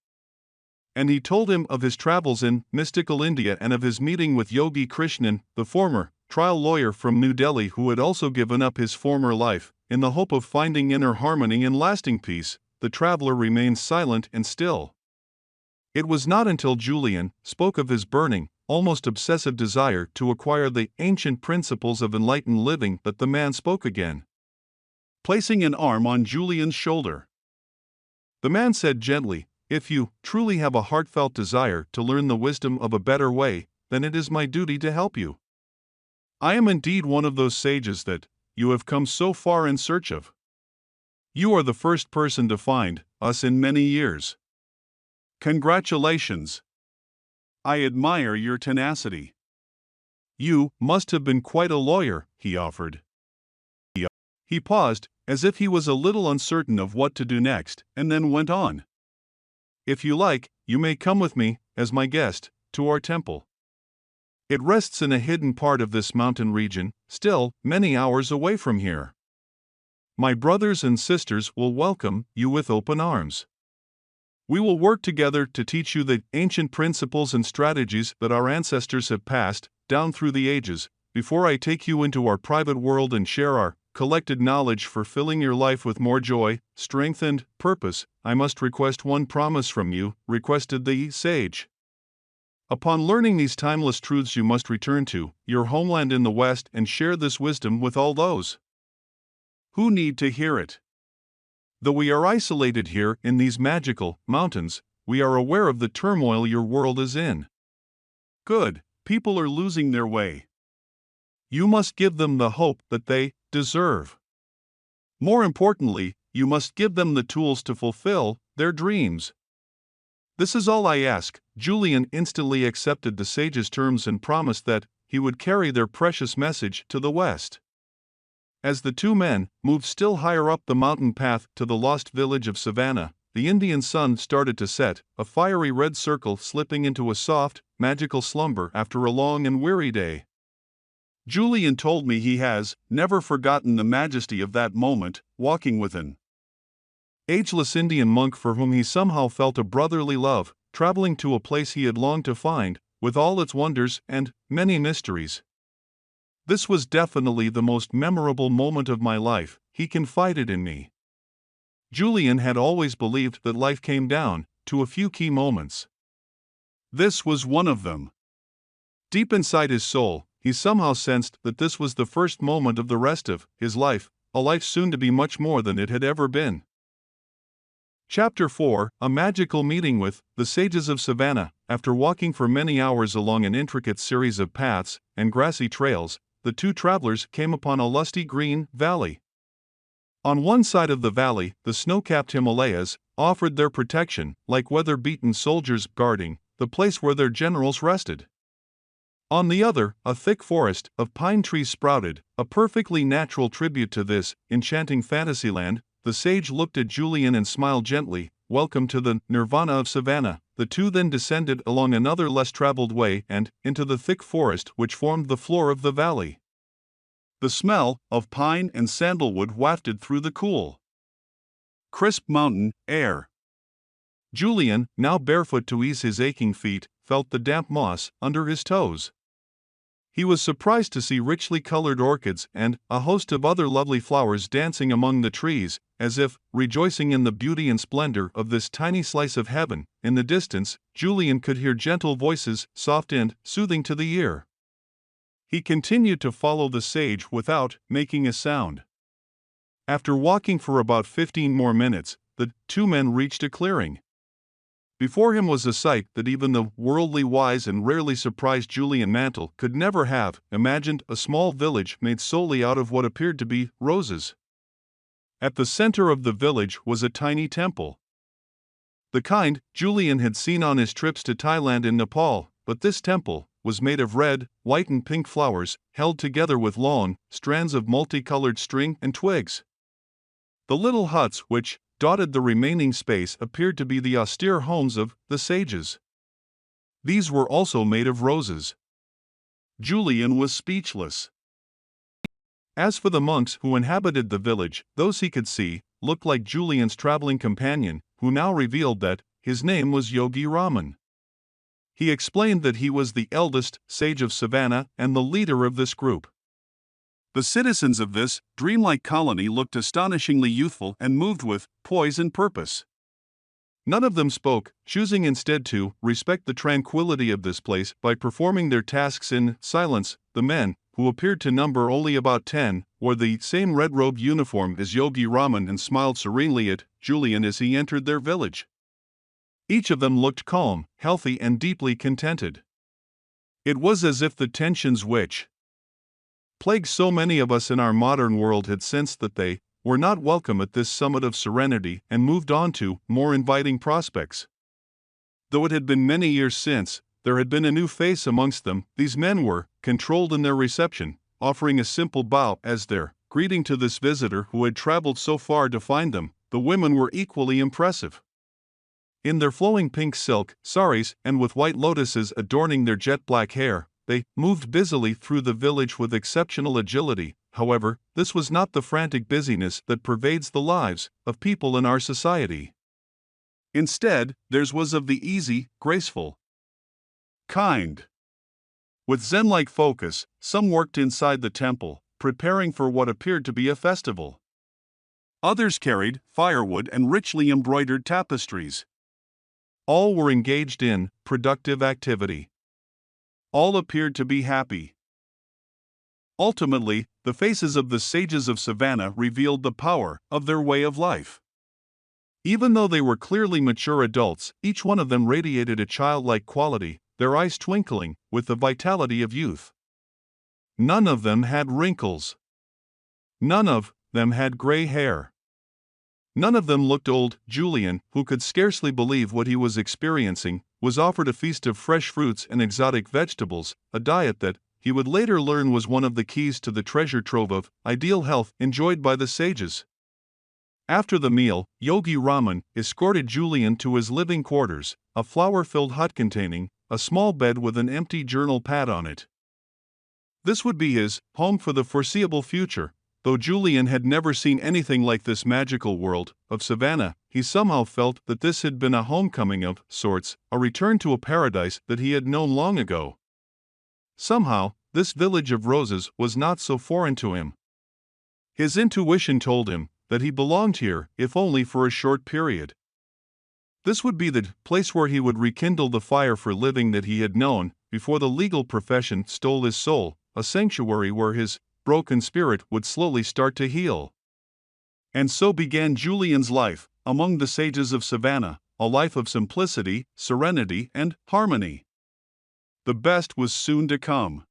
And he told him of his travels in mystical India and of his meeting with Yogi Krishnan, the former trial lawyer from New Delhi who had also given up his former life, in the hope of finding inner harmony and lasting peace. The traveler remained silent and still. It was not until Julian spoke of his burning, almost obsessive desire to acquire the ancient principles of enlightened living that the man spoke again, placing an arm on Julian's shoulder. The man said gently, "If you truly have a heartfelt desire to learn the wisdom of a better way, then it is my duty to help you. I am indeed one of those sages that you have come so far in search of. You are the first person to find us in many years. Congratulations. I admire your tenacity. You must have been quite a lawyer," he offered. He paused, as if he was a little uncertain of what to do next, and then went on. "If you like, you may come with me, as my guest, to our temple. It rests in a hidden part of this mountain region, still many hours away from here. My brothers and sisters will welcome you with open arms. We will work together to teach you the ancient principles and strategies that our ancestors have passed down through the ages. Before I take you into our private world and share our collected knowledge for filling your life with more joy, strength, and purpose, I must request one promise from you," requested the sage. "Upon learning these timeless truths, you must return to your homeland in the West and share this wisdom with all those who need to hear it. Though we are isolated here in these magical mountains, we are aware of the turmoil your world is in. Good people are losing their way. You must give them the hope that they deserve. More importantly, you must give them the tools to fulfill their dreams. This is all I ask." Julian instantly accepted the sage's terms and promised that he would carry their precious message to the West. As the two men moved still higher up the mountain path to the lost village of Savannah, the Indian sun started to set, a fiery red circle slipping into a soft, magical slumber after a long and weary day. Julian told me he has never forgotten the majesty of that moment, walking with an ageless Indian monk for whom he somehow felt a brotherly love, traveling to a place he had longed to find, with all its wonders and many mysteries. "This was definitely the most memorable moment of my life," he confided in me. Julian had always believed that life came down to a few key moments. This was one of them. Deep inside his soul, he somehow sensed that this was the first moment of the rest of his life, a life soon to be much more than it had ever been. Chapter 4, A Magical Meeting with the Sages of Savannah. After walking for many hours along an intricate series of paths and grassy trails, the two travelers came upon a lusty green valley. On one side of the valley, the snow-capped Himalayas offered their protection, like weather-beaten soldiers guarding the place where their generals rested. On the other, a thick forest of pine trees sprouted, a perfectly natural tribute to this enchanting fantasyland. The sage looked at Julian and smiled gently. "Welcome to the nirvana of Savannah." The two then descended along another less traveled way and into the thick forest which formed the floor of the valley. The smell of pine and sandalwood wafted through the cool, crisp mountain air. Julian, now barefoot to ease his aching feet, felt the damp moss under his toes. He was surprised to see richly colored orchids and a host of other lovely flowers dancing among the trees, as if rejoicing in the beauty and splendor of this tiny slice of heaven. In the distance, Julian could hear gentle voices, soft and soothing to the ear. He continued to follow the sage without making a sound. After walking for about 15 more minutes, the two men reached a clearing. Before him was a sight that even the worldly wise and rarely surprised Julian Mantle could never have imagined: a small village made solely out of what appeared to be roses. At the center of the village was a tiny temple. The kind Julian had seen on his trips to Thailand and Nepal, but this temple was made of red, white and pink flowers, held together with long strands of multicolored string and twigs. The little huts which dotted the remaining space appeared to be the austere homes of the sages. These were also made of roses. Julian was speechless. As for the monks who inhabited the village, those he could see looked like Julian's traveling companion, who now revealed that his name was Yogi Raman. He explained that he was the eldest sage of Savannah and the leader of this group. The citizens of this dreamlike colony looked astonishingly youthful and moved with poise and purpose. None of them spoke, choosing instead to respect the tranquility of this place by performing their tasks in silence. The men, who appeared to number only about 10, wore the same red-robed uniform as Yogi Raman and smiled serenely at Julian as he entered their village. Each of them looked calm, healthy and deeply contented. It was as if the tensions which plague so many of us in our modern world had sensed that they were not welcome at this summit of serenity and moved on to more inviting prospects. Though it had been many years since there had been a new face amongst them, these men were controlled in their reception, offering a simple bow as their greeting to this visitor who had traveled so far to find them. The women were equally impressive. In their flowing pink silk saris and with white lotuses adorning their jet-black hair, they moved busily through the village with exceptional agility. However, this was not the frantic busyness that pervades the lives of people in our society. Instead, theirs was of the easy, graceful kind. With Zen-like focus, some worked inside the temple, preparing for what appeared to be a festival. Others carried firewood and richly embroidered tapestries. All were engaged in productive activity. All appeared to be happy. Ultimately, the faces of the sages of Savannah revealed the power of their way of life. Even though they were clearly mature adults, each one of them radiated a childlike quality, their eyes twinkling with the vitality of youth. None of them had wrinkles. None of them had gray hair. None of them looked old. Julian, who could scarcely believe what he was experiencing, was offered a feast of fresh fruits and exotic vegetables, a diet that, he would later learn, was one of the keys to the treasure trove of ideal health enjoyed by the sages. After the meal, Yogi Raman escorted Julian to his living quarters, a flower-filled hut containing a small bed with an empty journal pad on it. This would be his home for the foreseeable future. Though Julian had never seen anything like this magical world of Savannah, he somehow felt that this had been a homecoming of sorts, a return to a paradise that he had known long ago. Somehow, this village of roses was not so foreign to him. His intuition told him that he belonged here, if only for a short period. This would be the place where he would rekindle the fire for living that he had known before the legal profession stole his soul, a sanctuary where his broken spirit would slowly start to heal. And so began Julian's life, among the sages of Savannah, a life of simplicity, serenity, and harmony. The best was soon to come.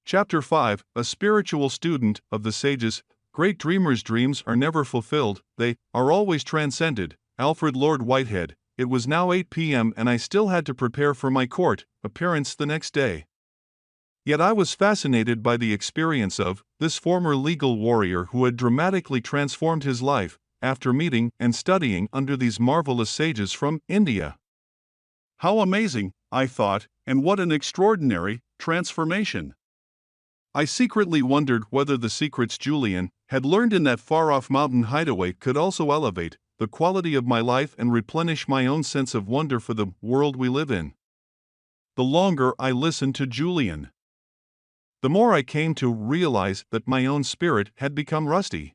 Chapter 5, A Spiritual Student of the Sages. Great dreamers' dreams are never fulfilled, they are always transcended. Alfred Lord Whitehead. It was now 8 p.m. and I still had to prepare for my court appearance the next day. Yet I was fascinated by the experience of this former legal warrior who had dramatically transformed his life after meeting and studying under these marvelous sages from India. How amazing, I thought, and what an extraordinary transformation. I secretly wondered whether the secrets Julian had learned in that far-off mountain hideaway could also elevate the quality of my life and replenish my own sense of wonder for the world we live in. The longer I listened to Julian, the more I came to realize that my own spirit had become rusty.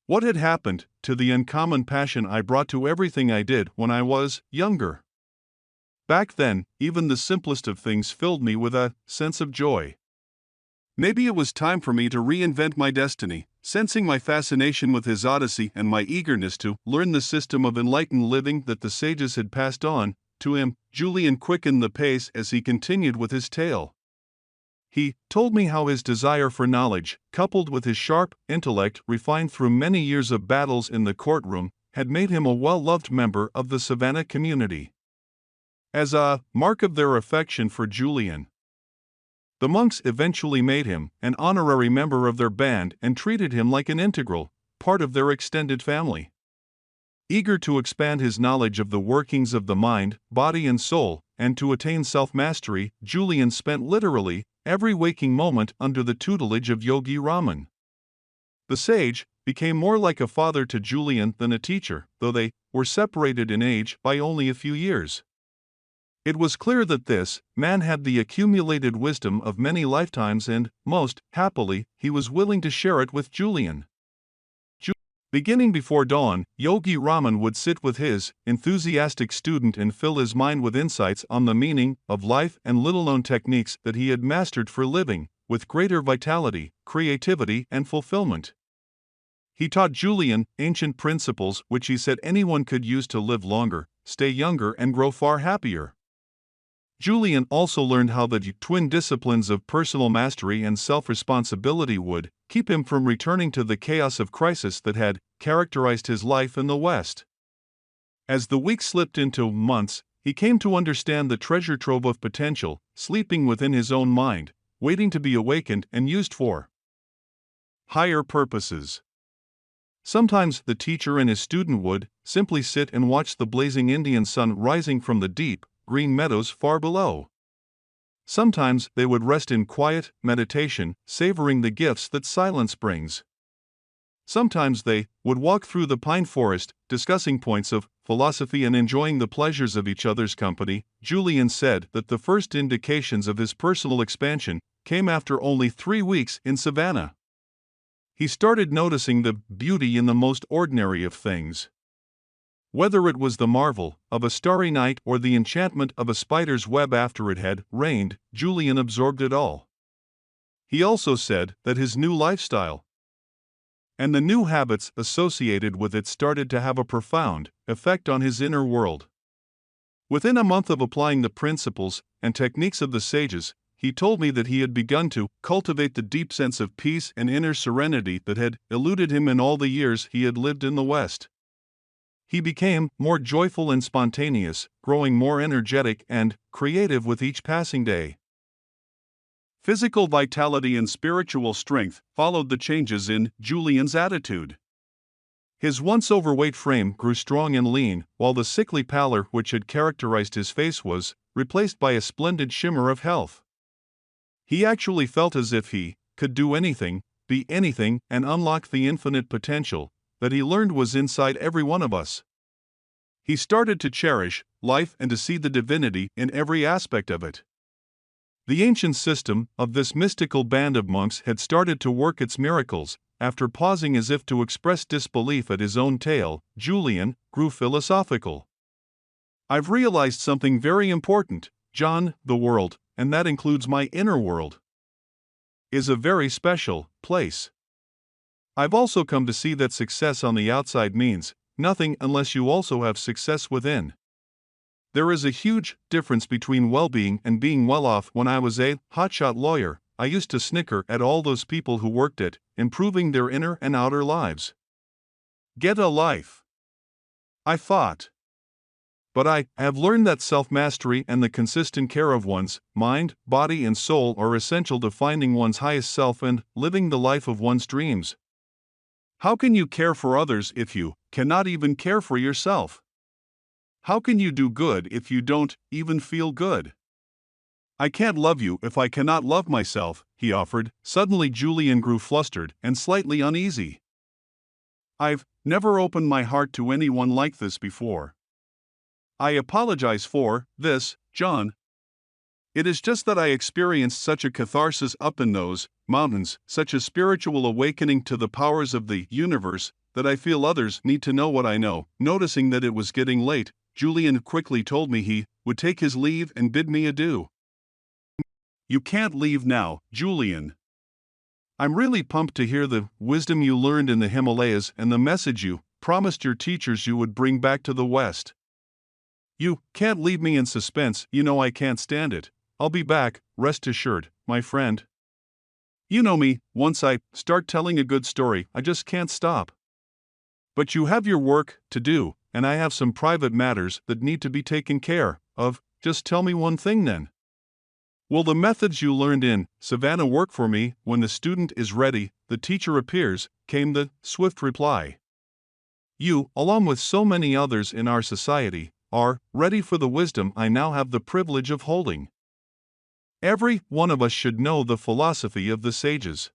What had happened to the uncommon passion I brought to everything I did when I was younger? Back then, even the simplest of things filled me with a sense of joy. Maybe it was time for me to reinvent my destiny, sensing my fascination with his Odyssey and my eagerness to learn the system of enlightened living that the sages had passed on to him. Julian quickened the pace as he continued with his tale. He told me how his desire for knowledge, coupled with his sharp intellect refined through many years of battles in the courtroom, had made him a well-loved member of the Savannah community. As a mark of their affection for Julian, the monks eventually made him an honorary member of their band and treated him like an integral part of their extended family. Eager to expand his knowledge of the workings of the mind, body and soul, and to attain self-mastery, Julian spent literally every waking moment under the tutelage of Yogi Raman. The sage became more like a father to Julian than a teacher, though they were separated in age by only a few years. It was clear that this man had the accumulated wisdom of many lifetimes and, most happily, he was willing to share it with Julian. Beginning before dawn, Yogi Raman would sit with his enthusiastic student and fill his mind with insights on the meaning of life and little-known techniques that he had mastered for living with greater vitality, creativity, and fulfillment. He taught Julian ancient principles which he said anyone could use to live longer, stay younger, and grow far happier. Julian also learned how the twin disciplines of personal mastery and self-responsibility would keep him from returning to the chaos of crisis that had characterized his life in the West. As the weeks slipped into months, he came to understand the treasure trove of potential sleeping within his own mind, waiting to be awakened and used for higher purposes. Sometimes the teacher and his student would simply sit and watch the blazing Indian sun rising from the deep, green meadows far below. Sometimes they would rest in quiet meditation, savoring the gifts that silence brings. Sometimes they would walk through the pine forest, discussing points of philosophy and enjoying the pleasures of each other's company. Julian said that the first indications of his personal expansion came after only 3 weeks in Savannah. He started noticing the beauty in the most ordinary of things. Whether it was the marvel of a starry night or the enchantment of a spider's web after it had rained, Julian absorbed it all. He also said that his new lifestyle and the new habits associated with it started to have a profound effect on his inner world. Within a month of applying the principles and techniques of the sages, he told me that he had begun to cultivate the deep sense of peace and inner serenity that had eluded him in all the years he had lived in the West. He became more joyful and spontaneous, growing more energetic and creative with each passing day. Physical vitality and spiritual strength followed the changes in Julian's attitude. His once overweight frame grew strong and lean, while the sickly pallor which had characterized his face was replaced by a splendid shimmer of health. He actually felt as if he could do anything, be anything, and unlock the infinite potential that he learned was inside every one of us. He started to cherish life and to see the divinity in every aspect of it. The ancient system of this mystical band of monks had started to work its miracles. After pausing as if to express disbelief at his own tale, Julian grew philosophical. "I've realized something very important, John. The world, and that includes my inner world, is a very special place. I've also come to see that success on the outside means nothing unless you also have success within. There is a huge difference between well-being and being well-off. When I was a hotshot lawyer, I used to snicker at all those people who worked at improving their inner and outer lives. Get a life, I thought. But I have learned that self-mastery and the consistent care of one's mind, body, and soul are essential to finding one's highest self and living the life of one's dreams. How can you care for others if you cannot even care for yourself? How can you do good if you don't even feel good? I can't love you if I cannot love myself, he offered. Suddenly Julian grew flustered and slightly uneasy. I've never opened my heart to anyone like this before. I apologize for this, John. It is just that I experienced such a catharsis up in those mountains, such a spiritual awakening to the powers of the universe, that I feel others need to know what I know. Noticing that it was getting late, Julian quickly told me he would take his leave and bid me adieu. You can't leave now, Julian. I'm really pumped to hear the wisdom you learned in the Himalayas and the message you promised your teachers you would bring back to the West. You can't leave me in suspense, you know I can't stand it. I'll be back, rest assured, my friend. You know me, once I start telling a good story, I just can't stop. But you have your work to do, and I have some private matters that need to be taken care of. Just tell me one thing then. Will the methods you learned in Savannah work for me? When the student is ready, the teacher appears, came the swift reply. You, along with so many others in our society, are ready for the wisdom I now have the privilege of holding. Every one of us should know the philosophy of the sages.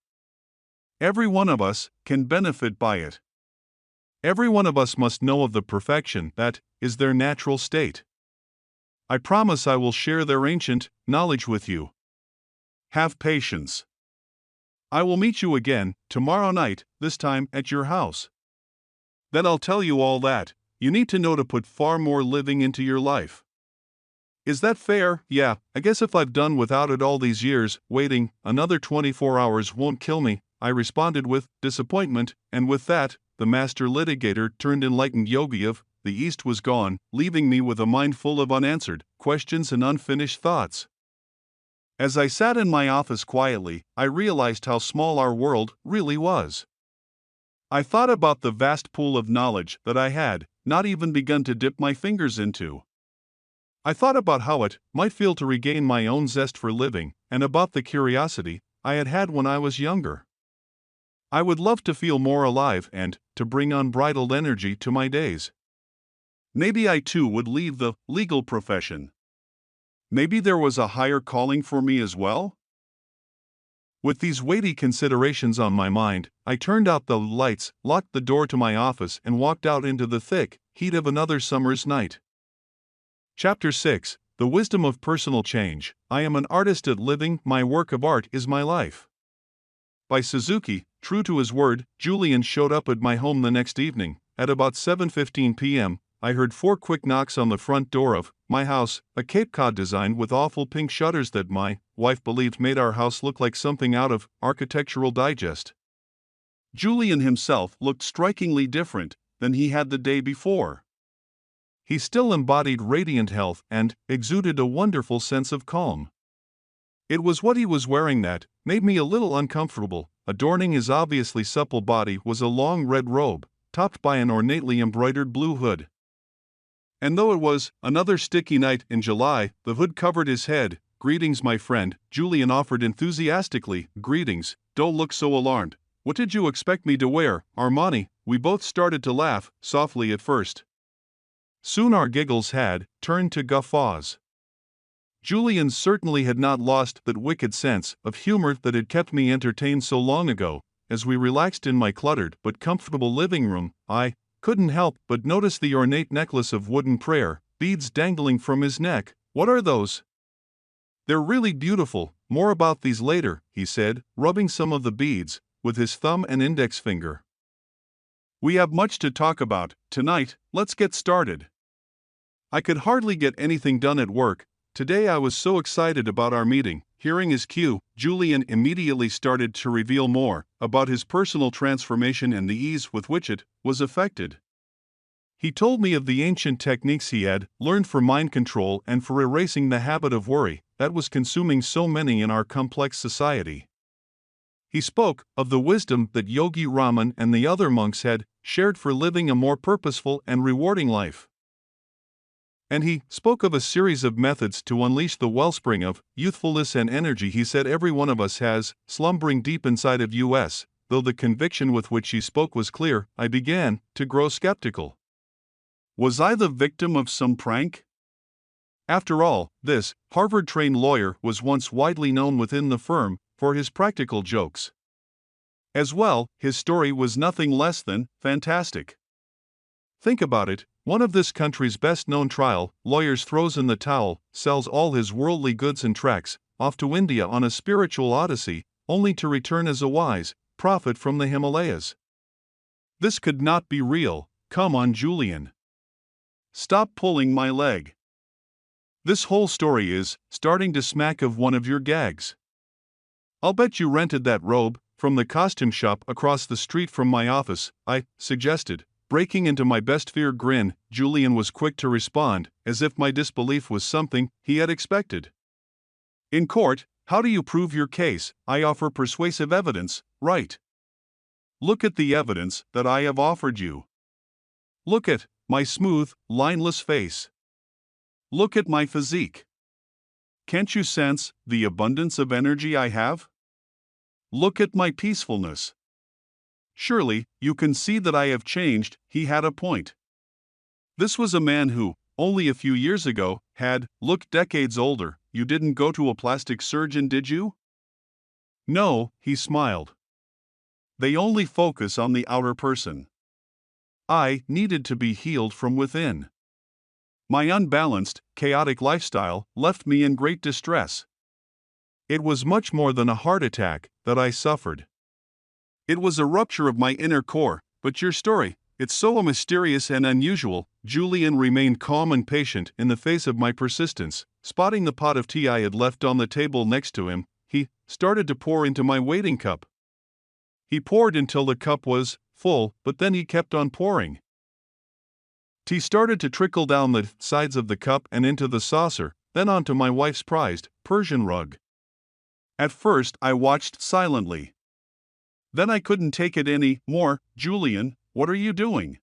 Every one of us can benefit by it. Every one of us must know of the perfection that is their natural state. I promise I will share their ancient knowledge with you. Have patience. I will meet you again tomorrow night, this time at your house. Then I'll tell you all that you need to know to put far more living into your life. Is that fair? Yeah, I guess if I've done without it all these years, waiting another 24 hours won't kill me, I responded with disappointment, and with that, the master litigator turned enlightened yogi of the East was gone, leaving me with a mind full of unanswered questions and unfinished thoughts. As I sat in my office quietly, I realized how small our world really was. I thought about the vast pool of knowledge that I had not even begun to dip my fingers into. I thought about how it might feel to regain my own zest for living, and about the curiosity I had had when I was younger. I would love to feel more alive and to bring unbridled energy to my days. Maybe I too would leave the legal profession. Maybe there was a higher calling for me as well? With these weighty considerations on my mind, I turned out the lights, locked the door to my office, and walked out into the thick heat of another summer's night. Chapter 6: The Wisdom of Personal Change. I am an artist at living, my work of art is my life. By Suzuki. True to his word, Julian showed up at my home the next evening. At about 7:15 p.m., I heard 4 quick knocks on the front door of my house, a Cape Cod design with awful pink shutters that my wife believed made our house look like something out of Architectural Digest. Julian himself looked strikingly different than he had the day before. He still embodied radiant health and exuded a wonderful sense of calm. It was what he was wearing that made me a little uncomfortable. Adorning his obviously supple body was a long red robe, topped by an ornately embroidered blue hood. And though it was another sticky night in July, the hood covered his head. "Greetings, my friend," Julian offered enthusiastically. "Greetings, don't look so alarmed. What did you expect me to wear, Armani?" We both started to laugh, softly at first. Soon our giggles had turned to guffaws. Julian certainly had not lost that wicked sense of humor that had kept me entertained so long ago. As we relaxed in my cluttered but comfortable living room, I couldn't help but notice the ornate necklace of wooden prayer beads dangling from his neck. "What are those?" "They're really beautiful. More about these later," he said, rubbing some of the beads with his thumb and index finger. "We have much to talk about tonight. Let's get started." I could hardly get anything done at work. Today I was so excited about our meeting. Hearing his cue, Julian immediately started to reveal more about his personal transformation and the ease with which it was effected. He told me of the ancient techniques he had learned for mind control and for erasing the habit of worry that was consuming so many in our complex society. He spoke of the wisdom that Yogi Raman and the other monks had shared for living a more purposeful and rewarding life. And he spoke of a series of methods to unleash the wellspring of youthfulness and energy he said every one of us has, slumbering deep inside of us. Though the conviction with which he spoke was clear, I began to grow skeptical. Was I the victim of some prank? After all, this Harvard-trained lawyer was once widely known within the firm for his practical jokes. As well, his story was nothing less than fantastic. Think about it. One of this country's best-known trial lawyers throws in the towel, sells all his worldly goods and tracks, off to India on a spiritual odyssey, only to return as a wise prophet from the Himalayas. This could not be real. Come on, Julian. Stop pulling my leg. This whole story is starting to smack of one of your gags. I'll bet you rented that robe from the costume shop across the street from my office, I suggested. Breaking into my best fear grin, Julian was quick to respond, as if my disbelief was something he had expected. In court, how do you prove your case? I offer persuasive evidence, right? Look at the evidence that I have offered you. Look at my smooth, lineless face. Look at my physique. Can't you sense the abundance of energy I have? Look at my peacefulness. Surely, you can see that I have changed. He had a point. This was a man who, only a few years ago, had looked decades older. You didn't go to a plastic surgeon, did you? No, he smiled. They only focus on the outer person. I needed to be healed from within. My unbalanced, chaotic lifestyle left me in great distress. It was much more than a heart attack that I suffered. It was a rupture of my inner core. But your story, it's so mysterious and unusual. Julian remained calm and patient in the face of my persistence. Spotting the pot of tea I had left on the table next to him, he started to pour into my waiting cup. He poured until the cup was full, but then he kept on pouring. Tea started to trickle down the sides of the cup and into the saucer, then onto my wife's prized Persian rug. At first, I watched silently. Then I couldn't take it any more. Julian, what are you doing?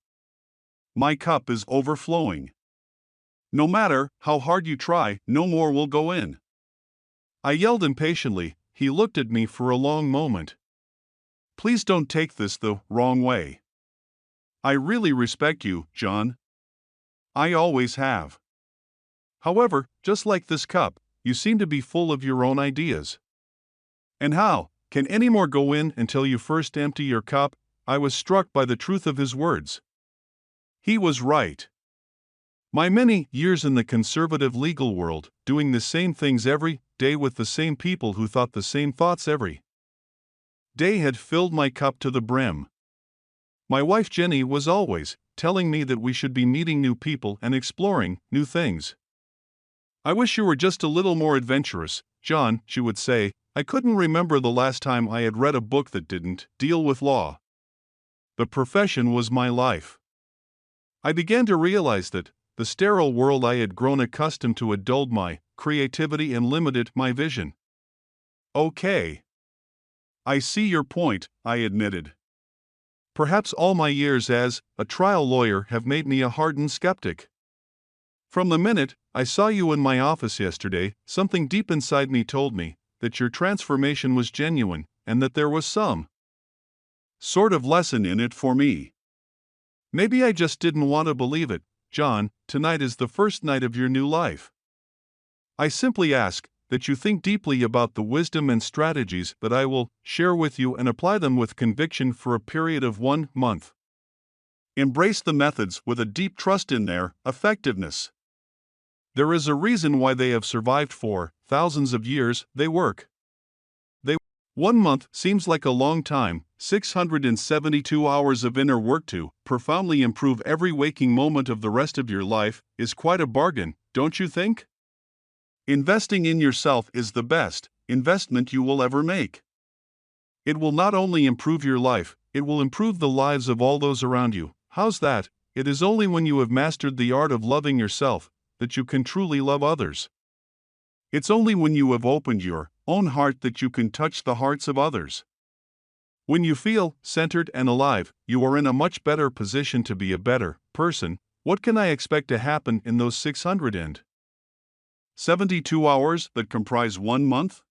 My cup is overflowing. No matter how hard you try, no more will go in. I yelled impatiently. He looked at me for a long moment. Please don't take this the wrong way. I really respect you, John. I always have. However, just like this cup, you seem to be full of your own ideas. And how can any more go in until you first empty your cup? I was struck by the truth of his words. He was right. My many years in the conservative legal world, doing the same things every day with the same people who thought the same thoughts every day, had filled my cup to the brim. My wife Jenny was always telling me that we should be meeting new people and exploring new things. I wish you were just a little more adventurous, John, she would say. I couldn't remember the last time I had read a book that didn't deal with law. The profession was my life. I began to realize that the sterile world I had grown accustomed to had dulled my creativity and limited my vision. Okay. I see your point, I admitted. Perhaps all my years as a trial lawyer have made me a hardened skeptic. From the minute I saw you in my office yesterday, something deep inside me told me that your transformation was genuine and that there was some sort of lesson in it for me. Maybe I just didn't want to believe it. John, tonight is the first night of your new life. I simply ask that you think deeply about the wisdom and strategies that I will share with you and apply them with conviction for a period of 1 month. Embrace the methods with a deep trust in their effectiveness. There is a reason why they have survived for thousands of years. They work. 1 month seems like a long time. 672 hours of inner work to profoundly improve every waking moment of the rest of your life is quite a bargain, don't you think? Investing in yourself is the best investment you will ever make. It will not only improve your life, it will improve the lives of all those around you. How's that? it is only when you have mastered the art of loving yourself that you can truly love others. It's only when you have opened your own heart that you can touch the hearts of others. When you feel centered and alive, you are in a much better position to be a better person. What can I expect to happen in those 672 hours that comprise 1 month?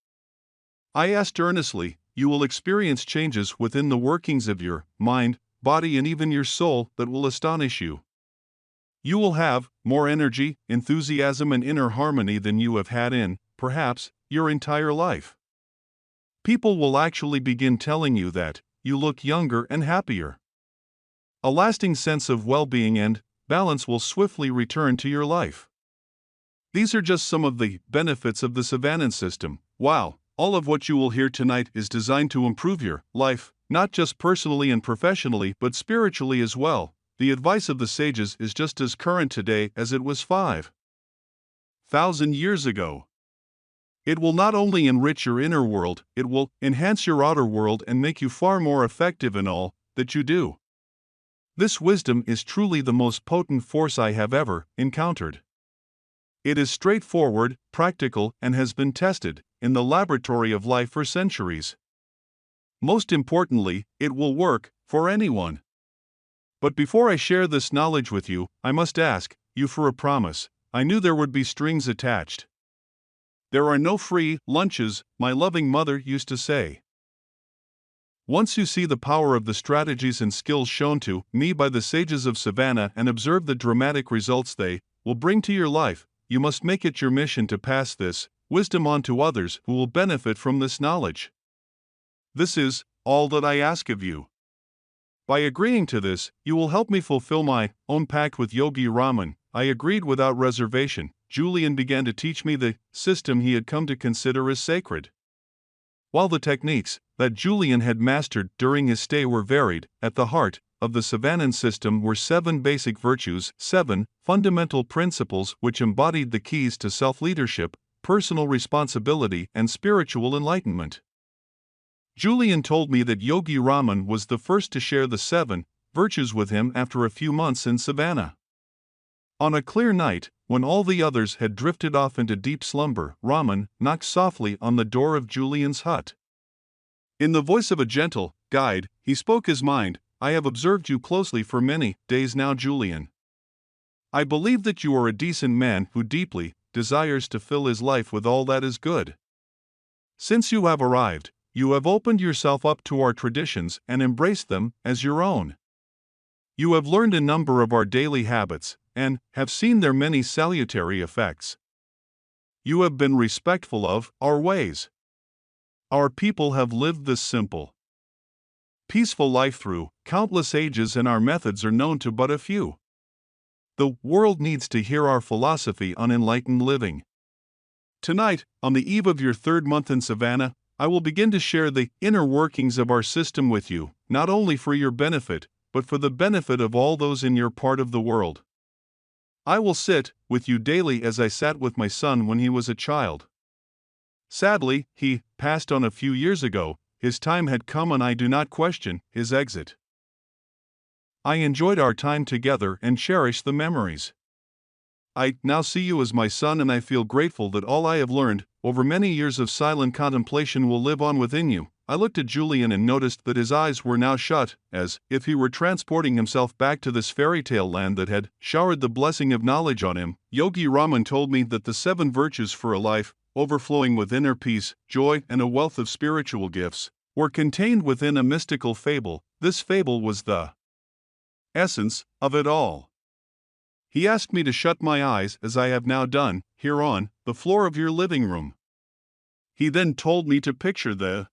I asked earnestly. You will experience changes within the workings of your mind, body, and even your soul that will astonish you. You will have more energy, enthusiasm, and inner harmony than you have had in, perhaps, your entire life. People will actually begin telling you that you look younger and happier. A lasting sense of well-being and balance will swiftly return to your life. These are just some of the benefits of the Savannah system. Wow, all of what you will hear tonight is designed to improve your life, not just personally and professionally, but spiritually as well. The advice of the sages is just as current today as it was 5,000 years ago. It will not only enrich your inner world, it will enhance your outer world and make you far more effective in all that you do. This wisdom is truly the most potent force I have ever encountered. It is straightforward, practical, and has been tested in the laboratory of life for centuries. Most importantly, it will work for anyone. But before I share this knowledge with you, I must ask you for a promise. I knew there would be strings attached. There are no free lunches, my loving mother used to say. Once you see the power of the strategies and skills shown to me by the sages of Savannah and observe the dramatic results they will bring to your life, you must make it your mission to pass this wisdom on to others who will benefit from this knowledge. This is all that I ask of you. By agreeing to this, you will help me fulfill my own pact with Yogi Raman. I agreed without reservation. Julian began to teach me the system he had come to consider as sacred. While the techniques that Julian had mastered during his stay were varied, at the heart of the Savannah system were 7 basic virtues, 7 fundamental principles which embodied the keys to self-leadership, personal responsibility, and spiritual enlightenment. Julian told me that Yogi Raman was the first to share the 7 virtues with him after a few months in Savannah. On a clear night, when all the others had drifted off into deep slumber, Raman knocked softly on the door of Julian's hut. In the voice of a gentle guide, he spoke his mind. I have observed you closely for many days now, Julian. I believe that you are a decent man who deeply desires to fill his life with all that is good. Since you have arrived, you have opened yourself up to our traditions and embraced them as your own. You have learned a number of our daily habits and have seen their many salutary effects. You have been respectful of our ways. Our people have lived this simple, peaceful life through countless ages, and our methods are known to but a few. The world needs to hear our philosophy on enlightened living. Tonight, on the eve of your 3rd month in Savannah, I will begin to share the inner workings of our system with you, not only for your benefit, but for the benefit of all those in your part of the world. I will sit with you daily as I sat with my son when he was a child. Sadly, he passed on a few years ago. His time had come and I do not question his exit. I enjoyed our time together and cherish the memories. I now see you as my son, and I feel grateful that all I have learned over many years of silent contemplation will live on within you. I looked at Julian and noticed that his eyes were now shut, as if he were transporting himself back to this fairy tale land that had showered the blessing of knowledge on him. Yogi Raman told me that the 7 virtues for a life overflowing with inner peace, joy, and a wealth of spiritual gifts were contained within a mystical fable. This fable was the essence of it all. He asked me to shut my eyes, as I have now done, here on the floor of your living room. He then told me to picture the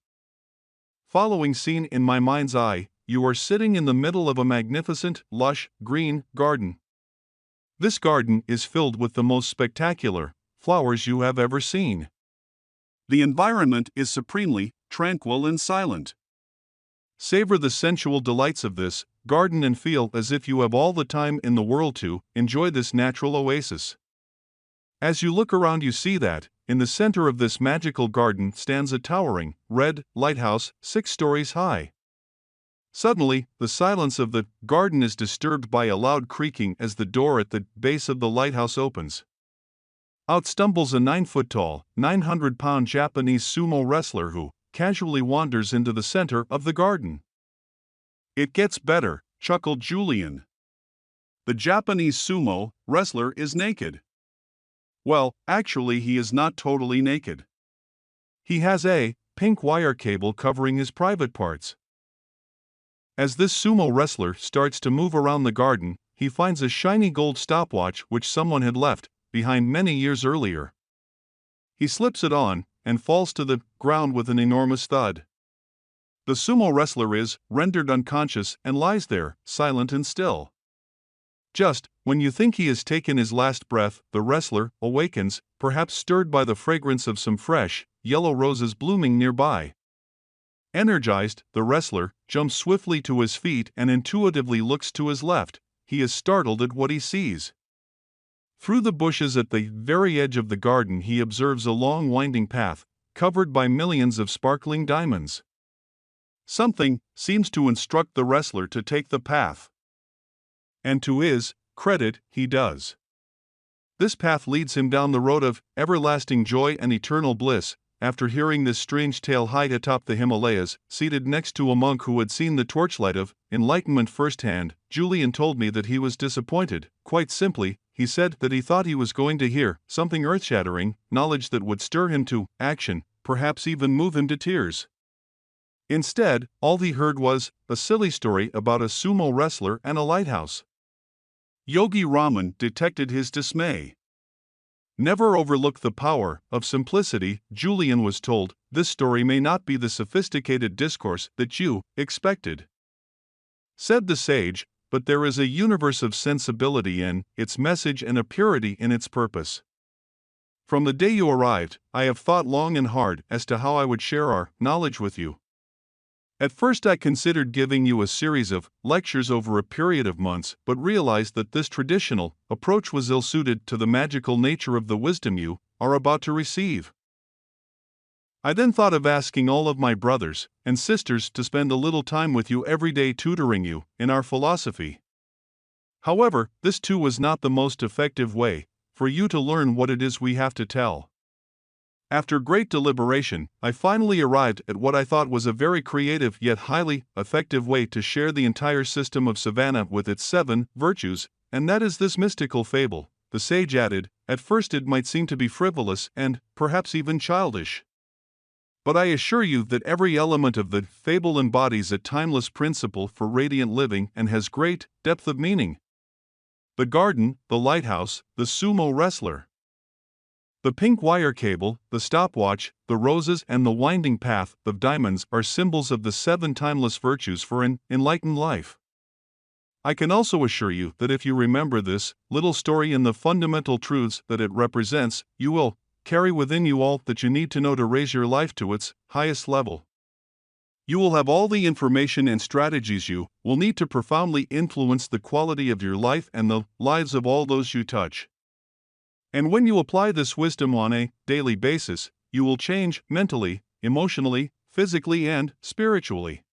following scene in my mind's eye. You are sitting in the middle of a magnificent, lush, green garden. This garden is filled with the most spectacular flowers you have ever seen. The environment is supremely tranquil and silent. Savor the sensual delights of this garden and feel as if you have all the time in the world to enjoy this natural oasis. As you look around, you see that, in the center of this magical garden stands a towering, red lighthouse 6 stories high. Suddenly, the silence of the garden is disturbed by a loud creaking as the door at the base of the lighthouse opens. Out stumbles a 9-foot-tall, 900-pound Japanese sumo wrestler who casually wanders into the center of the garden. "It gets better," chuckled Julian. "The Japanese sumo wrestler is naked." Well, actually, he is not totally naked. He has a pink wire cable covering his private parts. As this sumo wrestler starts to move around the garden, he finds a shiny gold stopwatch which someone had left behind many years earlier. He slips it on and falls to the ground with an enormous thud. The sumo wrestler is rendered unconscious and lies there, silent and still. Just when you think he has taken his last breath, the wrestler awakens, perhaps stirred by the fragrance of some fresh, yellow roses blooming nearby. Energized, the wrestler jumps swiftly to his feet and intuitively looks to his left. He is startled at what he sees. Through the bushes at the very edge of the garden, he observes a long winding path, covered by millions of sparkling diamonds. Something seems to instruct the wrestler to take the path. And to his credit, he does. This path leads him down the road of everlasting joy and eternal bliss. After hearing this strange tale high atop the Himalayas, seated next to a monk who had seen the torchlight of enlightenment firsthand, Julian told me that he was disappointed. Quite simply, he said that he thought he was going to hear something earth-shattering, knowledge that would stir him to action, perhaps even move him to tears. Instead, all he heard was a silly story about a sumo wrestler and a lighthouse. Yogi Raman detected his dismay. Never overlook the power of simplicity, Julian was told. This story may not be the sophisticated discourse that you expected, said the sage, but there is a universe of sensibility in its message and a purity in its purpose. From the day you arrived, I have thought long and hard as to how I would share our knowledge with you. At first I considered giving you a series of lectures over a period of months, but realized that this traditional approach was ill-suited to the magical nature of the wisdom you are about to receive. I then thought of asking all of my brothers and sisters to spend a little time with you every day, tutoring you in our philosophy. However, this too was not the most effective way for you to learn what it is we have to tell. After great deliberation, I finally arrived at what I thought was a very creative yet highly effective way to share the entire system of Savannah with its 7 virtues, and that is this mystical fable. The sage added, at first it might seem to be frivolous and perhaps even childish. But I assure you that every element of the fable embodies a timeless principle for radiant living and has great depth of meaning. The garden, the lighthouse, the sumo wrestler, the pink wire cable, the stopwatch, the roses, and the winding path of diamonds are symbols of the 7 timeless virtues for an enlightened life. I can also assure you that if you remember this little story and the fundamental truths that it represents, you will carry within you all that you need to know to raise your life to its highest level. You will have all the information and strategies you will need to profoundly influence the quality of your life and the lives of all those you touch. And when you apply this wisdom on a daily basis, you will change mentally, emotionally, physically, and spiritually.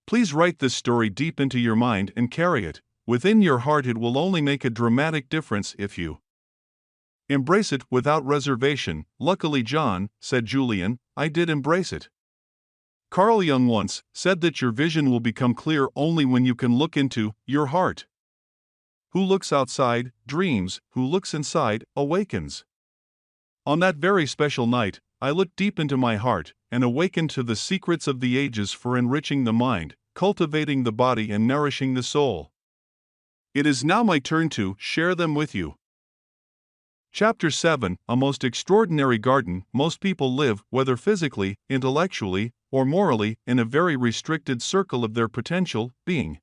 Please write this story deep into your mind and carry it within your heart. It will only make a dramatic difference if you embrace it without reservation. Luckily, John, said Julian, I did embrace it. Carl Jung once said that your vision will become clear only when you can look into your heart. Who looks outside, dreams. Who looks inside, awakens. On that very special night, I looked deep into my heart and awakened to the secrets of the ages for enriching the mind, cultivating the body, and nourishing the soul. It is now my turn to share them with you. Chapter 7: A most extraordinary garden. Most people live, whether physically, intellectually, or morally, in a very restricted circle of their potential being.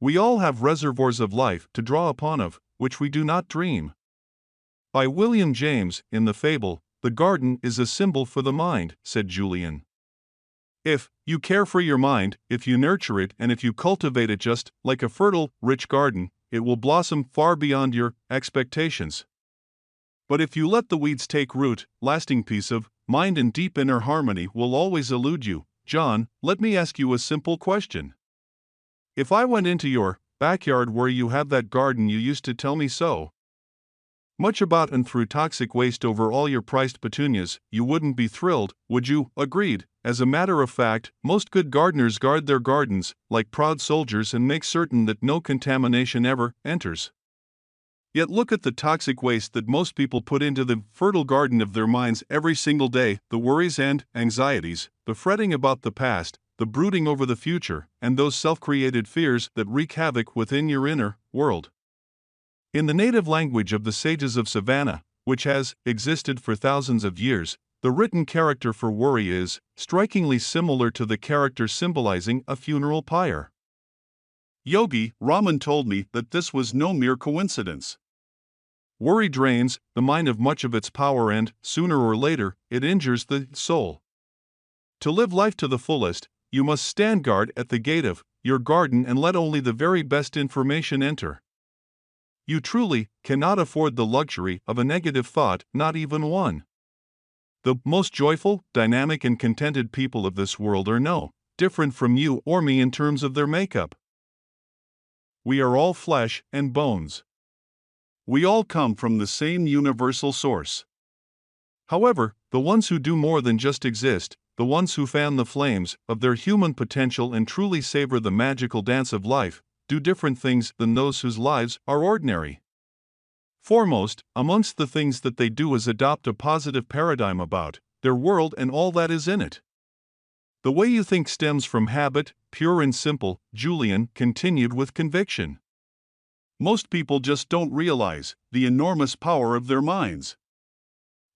We all have reservoirs of life to draw upon of which we do not dream. By William James, in the fable, The Garden is a Symbol for the Mind, said Julian. If you care for your mind, if you nurture it, and if you cultivate it just like a fertile, rich garden, it will blossom far beyond your expectations. But if you let the weeds take root, lasting peace of mind and deep inner harmony will always elude you. John, let me ask you a simple question. If I went into your backyard where you have that garden you used to tell me so much about and threw toxic waste over all your prized petunias, you wouldn't be thrilled, would you? Agreed. As a matter of fact, most good gardeners guard their gardens like proud soldiers and make certain that no contamination ever enters. Yet look at the toxic waste that most people put into the fertile garden of their minds every single day: the worries and anxieties, the fretting about the past, the brooding over the future, and those self-created fears that wreak havoc within your inner world. In the native language of the sages of Savannah, which has existed for thousands of years, the written character for worry is strikingly similar to the character symbolizing a funeral pyre. Yogi Raman told me that this was no mere coincidence. Worry drains the mind of much of its power and, sooner or later, it injures the soul. To live life to the fullest, you must stand guard at the gate of your garden and let only the very best information enter. You truly cannot afford the luxury of a negative thought, not even one. The most joyful, dynamic, and contented people of this world are no different from you or me in terms of their makeup. We are all flesh and bones. We all come from the same universal source. However, the ones who do more than just exist, the ones who fan the flames of their human potential and truly savor the magical dance of life, do different things than those whose lives are ordinary. Foremost amongst the things that they do is adopt a positive paradigm about their world and all that is in it. The way you think stems from habit, pure and simple, Julian continued with conviction. Most people just don't realize the enormous power of their minds.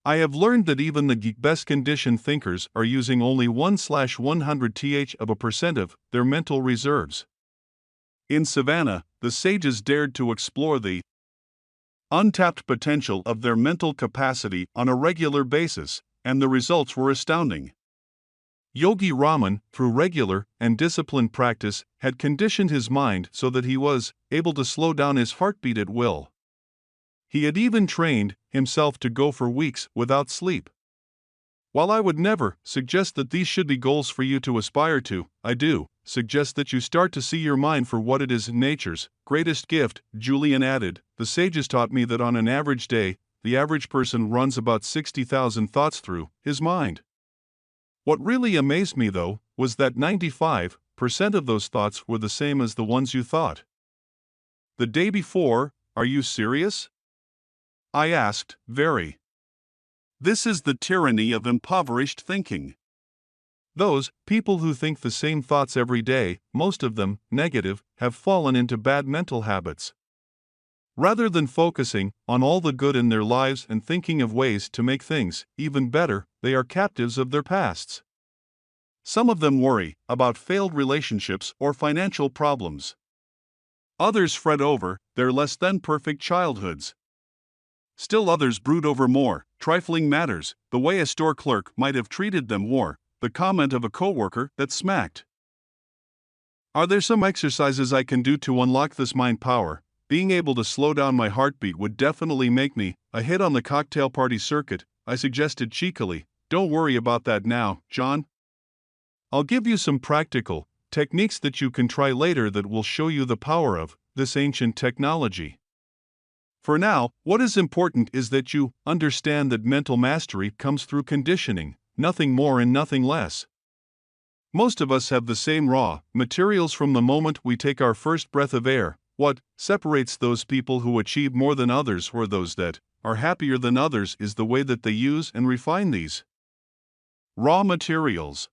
I have learned that even the best conditioned thinkers are using only 1/100th of a percent of their mental reserves. In Savannah, the sages dared to explore the untapped potential of their mental capacity on a regular basis, and the results were astounding. Yogi Raman, through regular and disciplined practice, had conditioned his mind so that he was able to slow down his heartbeat at will. He had even trained himself to go for weeks without sleep. While I would never suggest that these should be goals for you to aspire to, I do suggest that you start to see your mind for what it is: nature's greatest gift. Julian added, the sages taught me that on an average day, the average person runs about 60,000 thoughts through his mind. What really amazed me, though, was that 95% of those thoughts were the same as the ones you thought the day before. Are you serious? I asked, very. This is the tyranny of impoverished thinking. Those people who think the same thoughts every day, most of them negative, have fallen into bad mental habits. Rather than focusing on all the good in their lives and thinking of ways to make things even better, they are captives of their pasts. Some of them worry about failed relationships or financial problems. Others fret over their less than perfect childhoods. Still others brood over more trifling matters, the way a store clerk might have treated them or the comment of a coworker that smacked. Are there some exercises I can do to unlock this mind power? Being able to slow down my heartbeat would definitely make me a hit on the cocktail party circuit, I suggested cheekily. Don't worry about that now, John. I'll give you some practical techniques that you can try later that will show you the power of this ancient technology. For now, what is important is that you understand that mental mastery comes through conditioning, nothing more and nothing less. Most of us have the same raw materials from the moment we take our first breath of air. What separates those people who achieve more than others or those that are happier than others is the way that they use and refine these raw materials.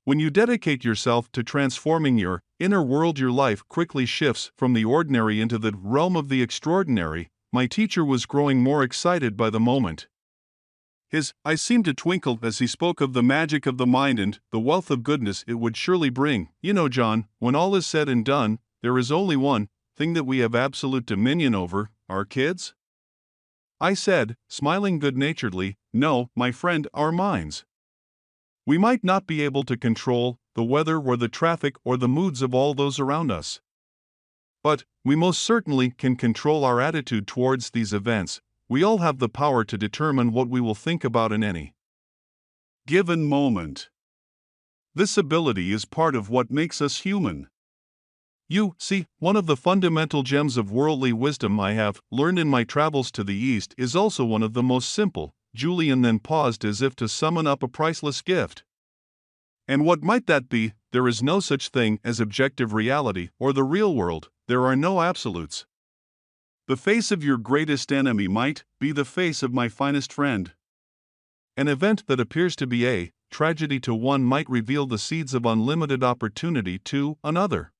When you dedicate yourself to transforming your inner world, your life quickly shifts from the ordinary into the realm of the extraordinary. My teacher was growing more excited by the moment. His eyes seemed to twinkle as he spoke of the magic of the mind and the wealth of goodness it would surely bring. You know, John, when all is said and done, there is only one thing that we have absolute dominion over: our kids. I said, smiling good-naturedly, no, my friend, our minds. We might not be able to control the weather or the traffic or the moods of all those around us. But we most certainly can control our attitude towards these events. We all have the power to determine what we will think about in any given moment. This ability is part of what makes us human. You see, one of the fundamental gems of worldly wisdom I have learned in my travels to the East is also one of the most simple. Julian then paused as if to summon up a priceless gift. And what might that be? There is no such thing as objective reality or the real world. There are no absolutes. The face of your greatest enemy might be the face of my finest friend. An event that appears to be a tragedy to one might reveal the seeds of unlimited opportunity to another.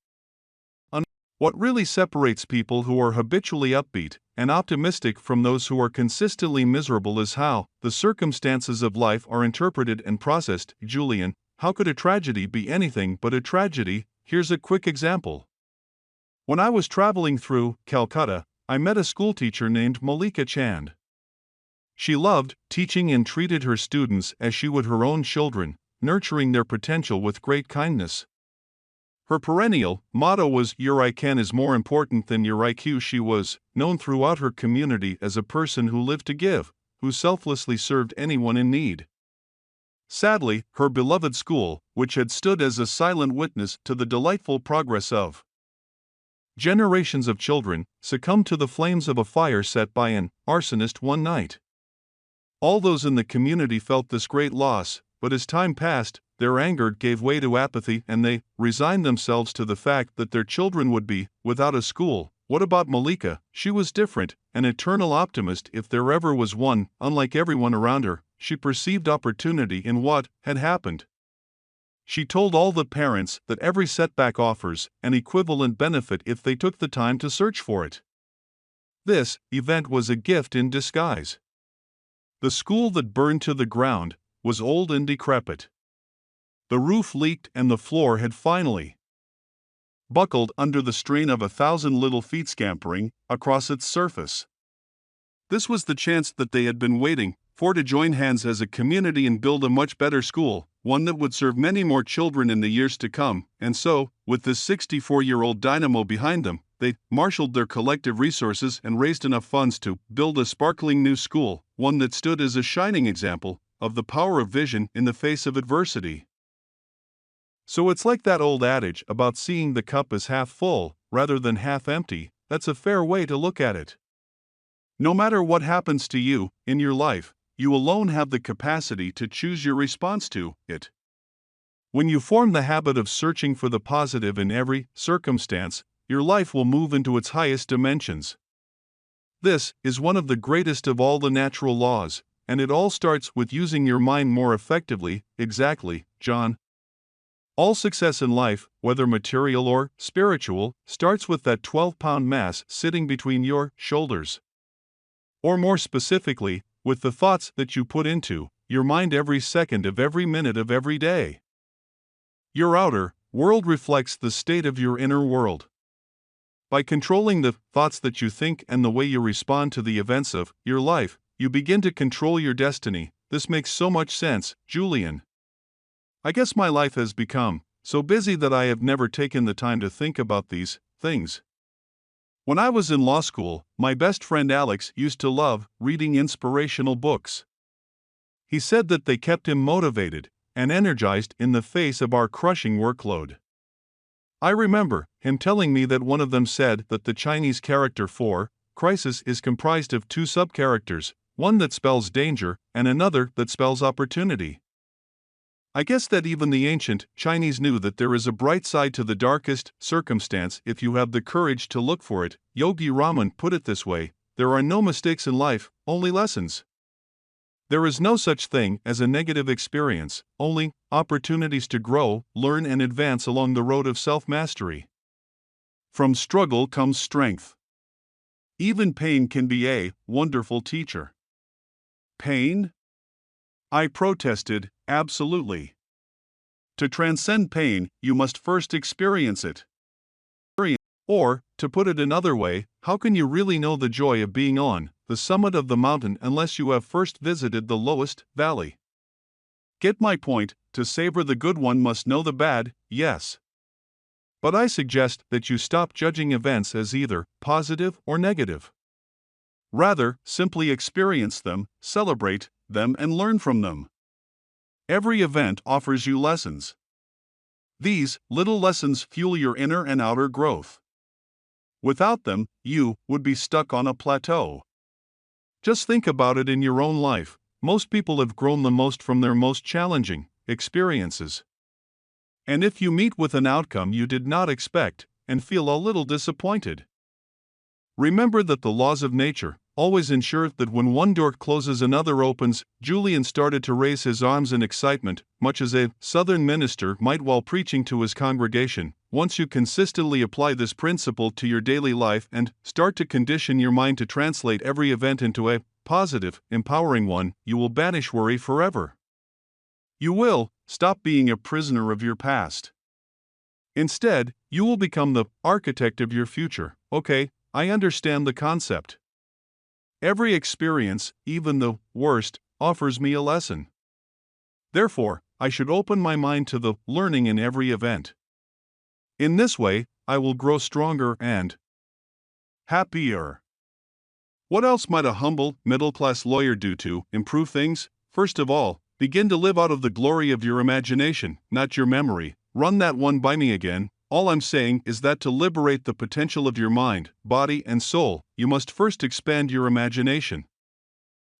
What really separates people who are habitually upbeat and optimistic from those who are consistently miserable is how the circumstances of life are interpreted and processed. Julian, how could a tragedy be anything but a tragedy? Here's a quick example. When I was traveling through Calcutta, I met a schoolteacher named Malika Chand. She loved teaching and treated her students as she would her own children, nurturing their potential with great kindness. Her perennial motto was, "Your IQ is more important than your IQ." She was known throughout her community as a person who lived to give, who selflessly served anyone in need. Sadly, her beloved school, which had stood as a silent witness to the delightful progress of generations of children, succumbed to the flames of a fire set by an arsonist one night. All those in the community felt this great loss, but as time passed, their anger gave way to apathy and they resigned themselves to the fact that their children would be without a school. What about Malika? She was different, an eternal optimist if there ever was one. Unlike everyone around her, she perceived opportunity in what had happened. She told all the parents that every setback offers an equivalent benefit if they took the time to search for it. This event was a gift in disguise. The school that burned to the ground was old and decrepit. The roof leaked and the floor had finally buckled under the strain of 1,000 little feet scampering across its surface. This was the chance that they had been waiting for, to join hands as a community and build a much better school, one that would serve many more children in the years to come. And so, with this 64-year-old dynamo behind them, they marshaled their collective resources and raised enough funds to build a sparkling new school, one that stood as a shining example of the power of vision in the face of adversity. So it's like that old adage about seeing the cup as half full rather than half empty. That's a fair way to look at it. No matter what happens to you in your life, you alone have the capacity to choose your response to it. When you form the habit of searching for the positive in every circumstance, your life will move into its highest dimensions. This is one of the greatest of all the natural laws, and it all starts with using your mind more effectively. Exactly, John. All success in life, whether material or spiritual, starts with that 12-pound mass sitting between your shoulders. Or more specifically, with the thoughts that you put into your mind every second of every minute of every day. Your outer world reflects the state of your inner world. By controlling the thoughts that you think and the way you respond to the events of your life, you begin to control your destiny. This makes so much sense, Julian. I guess my life has become so busy that I have never taken the time to think about these things. When I was in law school, my best friend Alex used to love reading inspirational books. He said that they kept him motivated and energized in the face of our crushing workload. I remember him telling me that one of them said that the Chinese character for crisis is comprised of two subcharacters, one that spells danger and another that spells opportunity. I guess that even the ancient Chinese knew that there is a bright side to the darkest circumstance if you have the courage to look for it. Yogi Raman put it this way: there are no mistakes in life, only lessons. There is no such thing as a negative experience, only opportunities to grow, learn, and advance along the road of self-mastery. From struggle comes strength. Even pain can be a wonderful teacher. Pain? I protested, absolutely. To transcend pain, you must first experience it. Or, to put it another way, how can you really know the joy of being on the summit of the mountain unless you have first visited the lowest valley? Get my point? To savor the good, one must know the bad, yes. But I suggest that you stop judging events as either positive or negative. Rather, simply experience them, celebrate them, and learn from them. Every event offers you lessons. These little lessons fuel your inner and outer growth. Without them, you would be stuck on a plateau. Just think about it in your own life. Most people have grown the most from their most challenging experiences. And if you meet with an outcome you did not expect and feel a little disappointed, remember that the laws of nature always ensure that when one door closes another opens. Julian started to raise his arms in excitement, much as a Southern minister might while preaching to his congregation. Once you consistently apply this principle to your daily life and start to condition your mind to translate every event into a positive, empowering one, you will banish worry forever. You will stop being a prisoner of your past. Instead, you will become the architect of your future. Okay, I understand the concept. Every experience, even the worst, offers me a lesson. Therefore, I should open my mind to the learning in every event. In this way, I will grow stronger and happier. What else might a humble, middle-class lawyer do to improve things? First of all, begin to live out of the glory of your imagination, not your memory. Run that one by me again. All I'm saying is that to liberate the potential of your mind, body, and soul, you must first expand your imagination.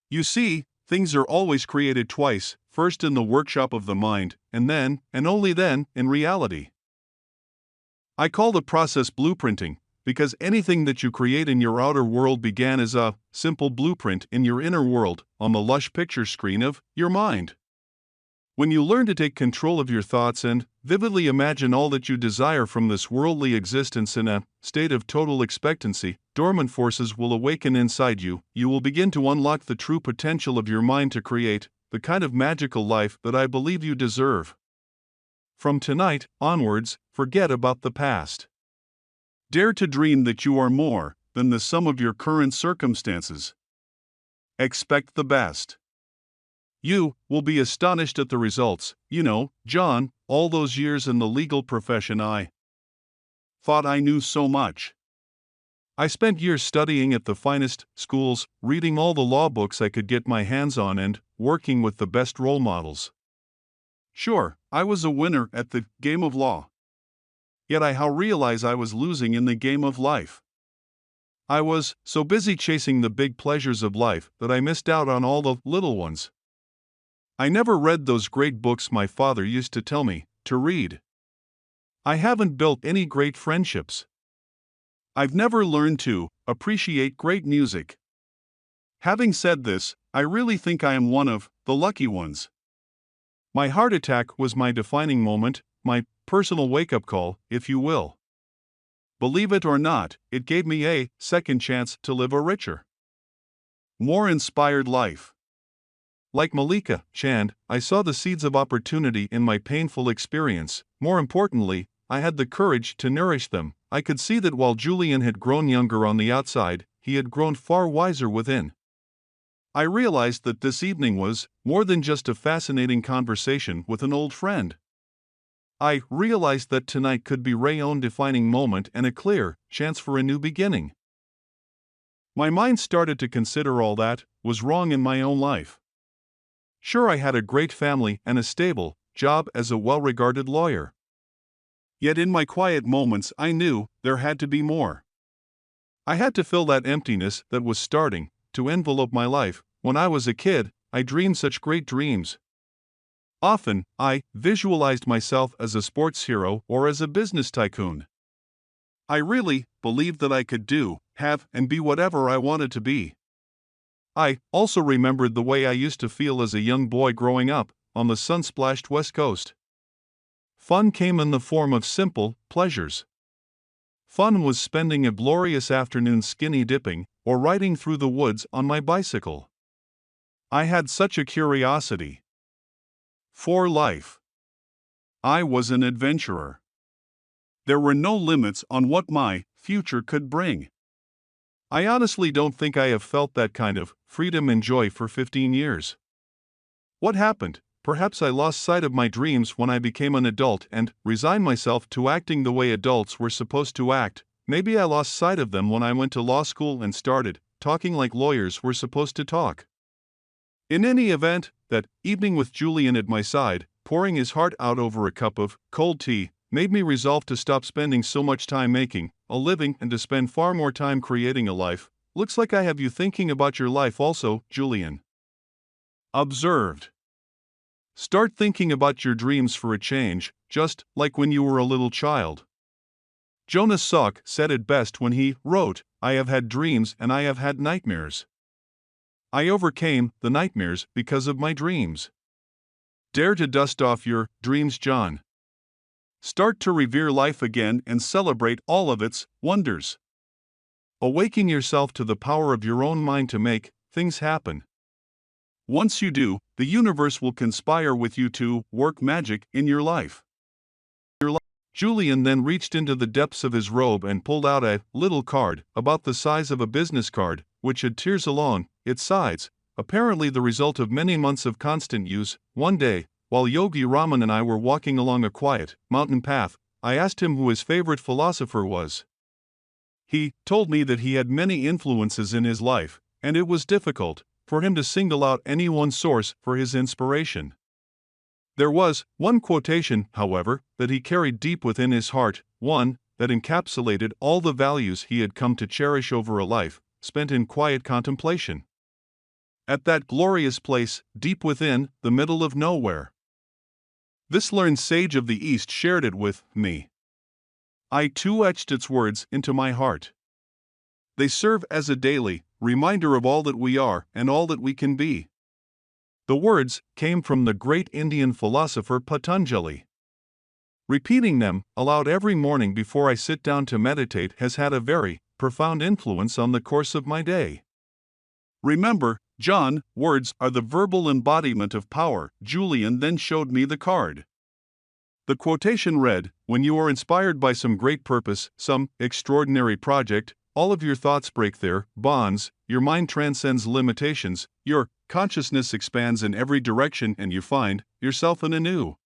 You see, things are always created twice, first in the workshop of the mind, and then, and only then, in reality. I call the process blueprinting, because anything that you create in your outer world began as a simple blueprint in your inner world, on the lush picture screen of your mind. When you learn to take control of your thoughts and vividly imagine all that you desire from this worldly existence in a state of total expectancy, dormant forces will awaken inside you. You will begin to unlock the true potential of your mind to create the kind of magical life that I believe you deserve. From tonight onwards, forget about the past. Dare to dream that you are more than the sum of your current circumstances. Expect the best. You will be astonished at the results. John, all those years in the legal profession I thought I knew so much. I spent years studying at the finest schools, reading all the law books I could get my hands on and working with the best role models. Sure, I was a winner at the game of law. Yet I realized I was losing in the game of life. I was so busy chasing the big pleasures of life that I missed out on all the little ones. I never read those great books my father used to tell me to read. I haven't built any great friendships. I've never learned to appreciate great music. Having said this, I really think I am one of the lucky ones. My heart attack was my defining moment, my personal wake-up call, if you will. Believe it or not, it gave me a second chance to live a richer, more inspired life. Like Malika Chand, I saw the seeds of opportunity in my painful experience. More importantly, I had the courage to nourish them. I could see that while Julian had grown younger on the outside, he had grown far wiser within. I realized that this evening was more than just a fascinating conversation with an old friend. I realized that tonight could be Ray's own defining moment and a clear chance for a new beginning. My mind started to consider all that was wrong in my own life. Sure, I had a great family and a stable job as a well-regarded lawyer. Yet in my quiet moments I knew there had to be more. I had to fill that emptiness that was starting to envelope my life. When I was a kid, I dreamed such great dreams. Often, I visualized myself as a sports hero or as a business tycoon. I really believed that I could do, have, and be whatever I wanted to be. I also remembered the way I used to feel as a young boy growing up on the sun-splashed West Coast. Fun came in the form of simple pleasures. Fun was spending a glorious afternoon skinny dipping or riding through the woods on my bicycle. I had such a curiosity for life. I was an adventurer. There were no limits on what my future could bring. I honestly don't think I have felt that kind of freedom and joy for 15 years. What happened? Perhaps I lost sight of my dreams when I became an adult and resigned myself to acting the way adults were supposed to act. Maybe I lost sight of them when I went to law school and started talking like lawyers were supposed to talk. In any event, that evening with Julian at my side, pouring his heart out over a cup of cold tea, made me resolve to stop spending so much time making a living and to spend far more time creating a life. Looks like I have you thinking about your life also, Julian observed. Start thinking about your dreams for a change, just like when you were a little child. Jonas Salk said it best when he wrote, "I have had dreams and I have had nightmares. I overcame the nightmares because of my dreams." Dare to dust off your dreams, John. Start to revere life again and celebrate all of its wonders. Awaken yourself to the power of your own mind to make things happen. Once you do, the universe will conspire with you to work magic in your life. Julian then reached into the depths of his robe and pulled out a little card, about the size of a business card, which had tears along its sides, apparently the result of many months of constant use. One day, while Yogi Raman and I were walking along a quiet mountain path, I asked him who his favorite philosopher was. He told me that he had many influences in his life, and it was difficult for him to single out any one source for his inspiration. There was one quotation, however, that he carried deep within his heart, one that encapsulated all the values he had come to cherish over a life spent in quiet contemplation. At that glorious place, deep within the middle of nowhere. This learned sage of the East shared it with me. I too etched its words into my heart. They serve as a daily reminder of all that we are and all that we can be. The words came from the great Indian philosopher Patanjali. Repeating them aloud every morning before I sit down to meditate has had a very profound influence on the course of my day. Remember, John, words are the verbal embodiment of power. Julian then showed me the card. The quotation read, "When you are inspired by some great purpose, some extraordinary project, all of your thoughts break their bonds, your mind transcends limitations, your consciousness expands in every direction, and you find yourself in a new,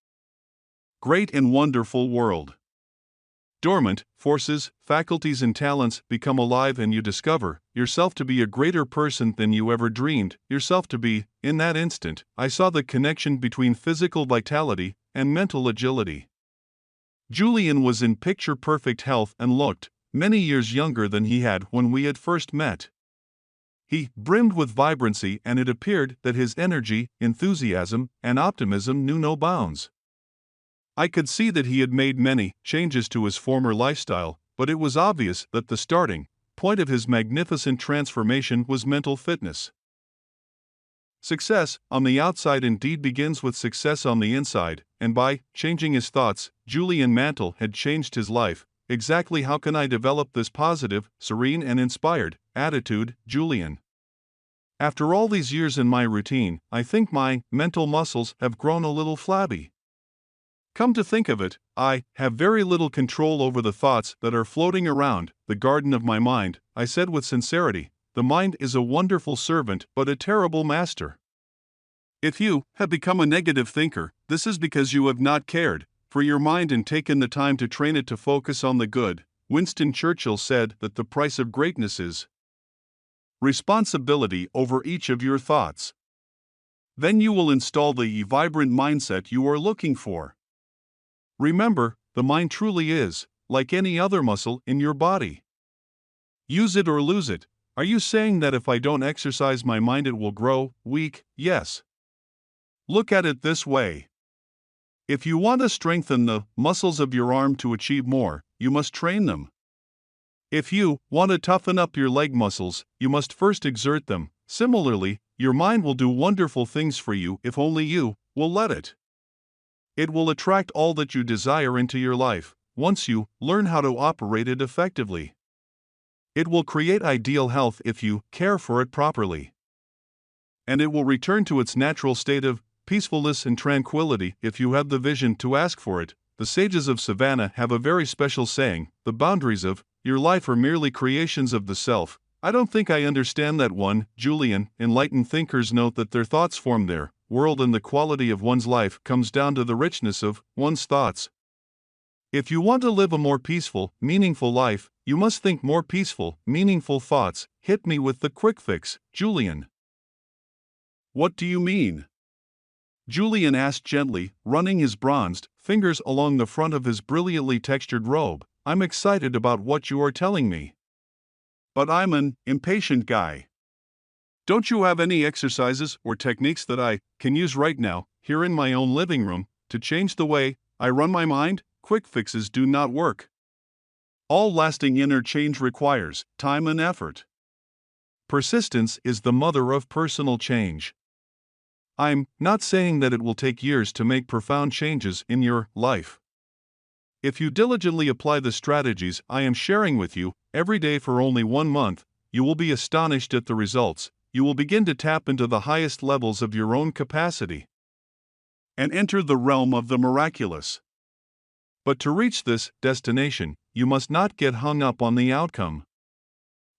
great and wonderful world. Dormant forces, faculties and talents become alive, and you discover yourself to be a greater person than you ever dreamed yourself to be." In that instant, I saw the connection between physical vitality and mental agility. Julian was in picture-perfect health and looked many years younger than he had when we had first met. He brimmed with vibrancy, and it appeared that his energy, enthusiasm, and optimism knew no bounds. I could see that he had made many changes to his former lifestyle, but it was obvious that the starting point of his magnificent transformation was mental fitness. Success on the outside indeed begins with success on the inside, and by changing his thoughts, Julian Mantle had changed his life. Exactly how can I develop this positive, serene and inspired attitude, Julian? After all these years in my routine, I think my mental muscles have grown a little flabby. Come to think of it, I have very little control over the thoughts that are floating around the garden of my mind. I said with sincerity, the mind is a wonderful servant but a terrible master. If you have become a negative thinker, this is because you have not cared for your mind and taken the time to train it to focus on the good. Winston Churchill said that the price of greatness is responsibility over each of your thoughts. Then you will install the vibrant mindset you are looking for. Remember, the mind truly is like any other muscle in your body. Use it or lose it. Are you saying that if I don't exercise my mind it will grow weak? Yes. Look at it this way. If you want to strengthen the muscles of your arm to achieve more, you must train them. If you want to toughen up your leg muscles, you must first exert them. Similarly, your mind will do wonderful things for you if only you will let it. It will attract all that you desire into your life, once you learn how to operate it effectively. It will create ideal health if you care for it properly. And it will return to its natural state of peacefulness and tranquility if you have the vision to ask for it. The sages of Savannah have a very special saying, the boundaries of your life are merely creations of the self. I don't think I understand that one, Julian. Enlightened thinkers note that their thoughts form their world, and the quality of one's life comes down to the richness of one's thoughts. If you want to live a more peaceful, meaningful life, you must think more peaceful, meaningful thoughts. Hit me with the quick fix, Julian. What do you mean? Julian asked gently, running his bronzed fingers along the front of his brilliantly textured robe. I'm excited about what you are telling me. But I'm an impatient guy. Don't you have any exercises or techniques that I can use right now, here in my own living room, to change the way I run my mind? Quick fixes do not work. All lasting inner change requires time and effort. Persistence is the mother of personal change. I'm not saying that it will take years to make profound changes in your life. If you diligently apply the strategies I am sharing with you every day for only 1 month, you will be astonished at the results. You will begin to tap into the highest levels of your own capacity and enter the realm of the miraculous. But to reach this destination, you must not get hung up on the outcome.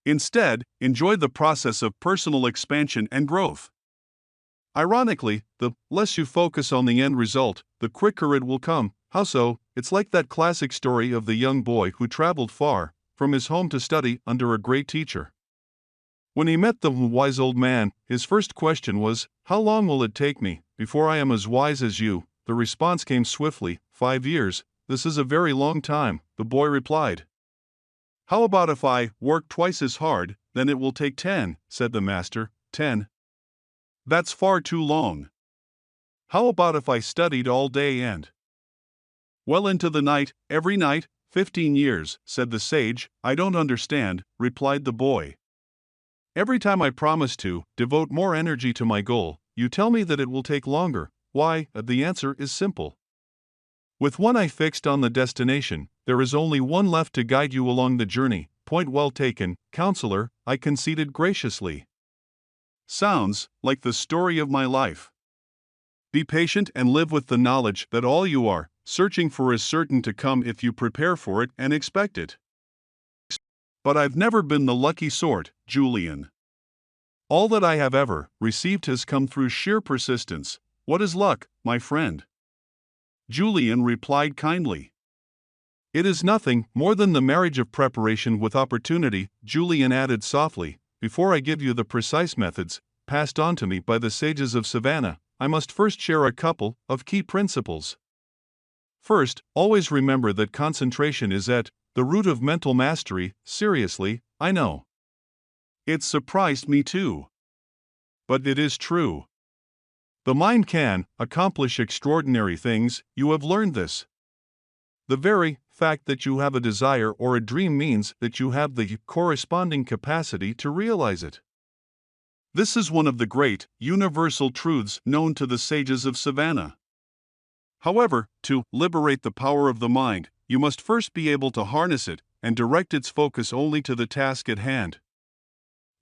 Instead, enjoy the process of personal expansion and growth. Ironically, the less you focus on the end result, the quicker it will come. How so? It's like that classic story of the young boy who traveled far from his home to study under a great teacher. When he met the wise old man, his first question was, "How long will it take me before I am as wise as you?" The response came swiftly, 5 years. "This is a very long time," the boy replied. "How about if I work twice as hard? Then it will take 10, said the master. 10? That's far too long. How about if I studied all day and well into the night, every night? 15 years, said the sage. "I don't understand," replied the boy. "Every time I promise to devote more energy to my goal, you tell me that it will take longer. Why?" The answer is simple. With one eye fixed on the destination, there is only one left to guide you along the journey. Point well taken, counselor, I conceded graciously. Sounds like the story of my life. Be patient and live with the knowledge that all you are searching for is certain to come if you prepare for it and expect it. But I've never been the lucky sort, Julian. All that I have ever received has come through sheer persistence. What is luck, my friend? Julian replied kindly. It is nothing more than the marriage of preparation with opportunity, Julian added softly. Before I give you the precise methods passed on to me by the sages of Savannah, I must first share a couple of key principles. First, always remember that concentration is at the root of mental mastery. Seriously, I know. It surprised me too. But it is true. The mind can accomplish extraordinary things. You have learned this. The very fact that you have a desire or a dream means that you have the corresponding capacity to realize it. This is one of the great, universal truths known to the sages of Savannah. However, to liberate the power of the mind, you must first be able to harness it and direct its focus only to the task at hand.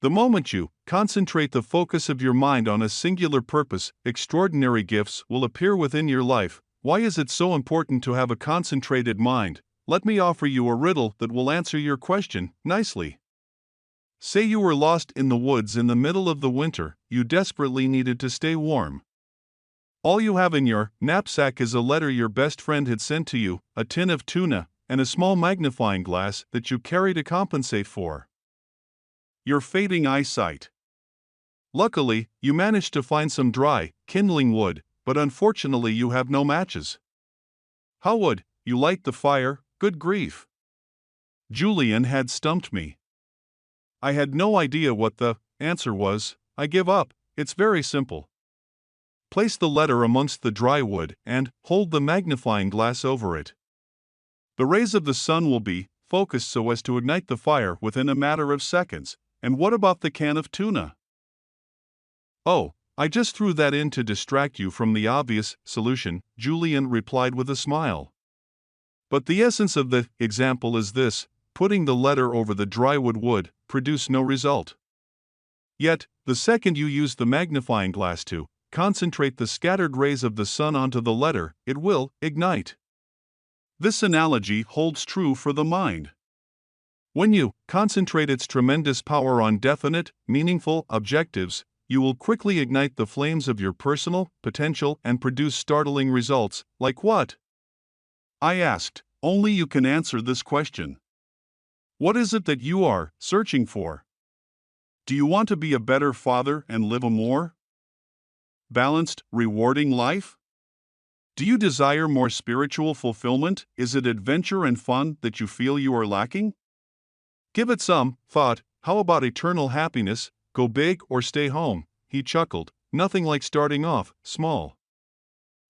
The moment you concentrate the focus of your mind on a singular purpose, extraordinary gifts will appear within your life. Why is it so important to have a concentrated mind? Let me offer you a riddle that will answer your question nicely. Say you were lost in the woods in the middle of the winter. You desperately needed to stay warm. All you have in your knapsack is a letter your best friend had sent to you, a tin of tuna, and a small magnifying glass that you carry to compensate for your fading eyesight. Luckily, you managed to find some dry, kindling wood, but unfortunately you have no matches. How would you light the fire? Good grief! Julian had stumped me. I had no idea what the answer was. I give up. It's very simple. Place the letter amongst the dry wood and hold the magnifying glass over it. The rays of the sun will be focused so as to ignite the fire within a matter of seconds. And what about the can of tuna? Oh, I just threw that in to distract you from the obvious solution, Julian replied with a smile. But the essence of the example is this: putting the letter over the dry wood would produce no result. Yet, the second you use the magnifying glass to concentrate the scattered rays of the sun onto the letter, it will ignite. This analogy holds true for the mind. When you concentrate its tremendous power on definite, meaningful objectives, you will quickly ignite the flames of your personal potential and produce startling results. Like what? I asked. Only you can answer this question. What is it that you are searching for? Do you want to be a better father and live a more balanced, rewarding life? Do you desire more spiritual fulfillment? Is it adventure and fun that you feel you are lacking? Give it some thought. How about eternal happiness? Go big or stay home? He chuckled. Nothing like starting off small.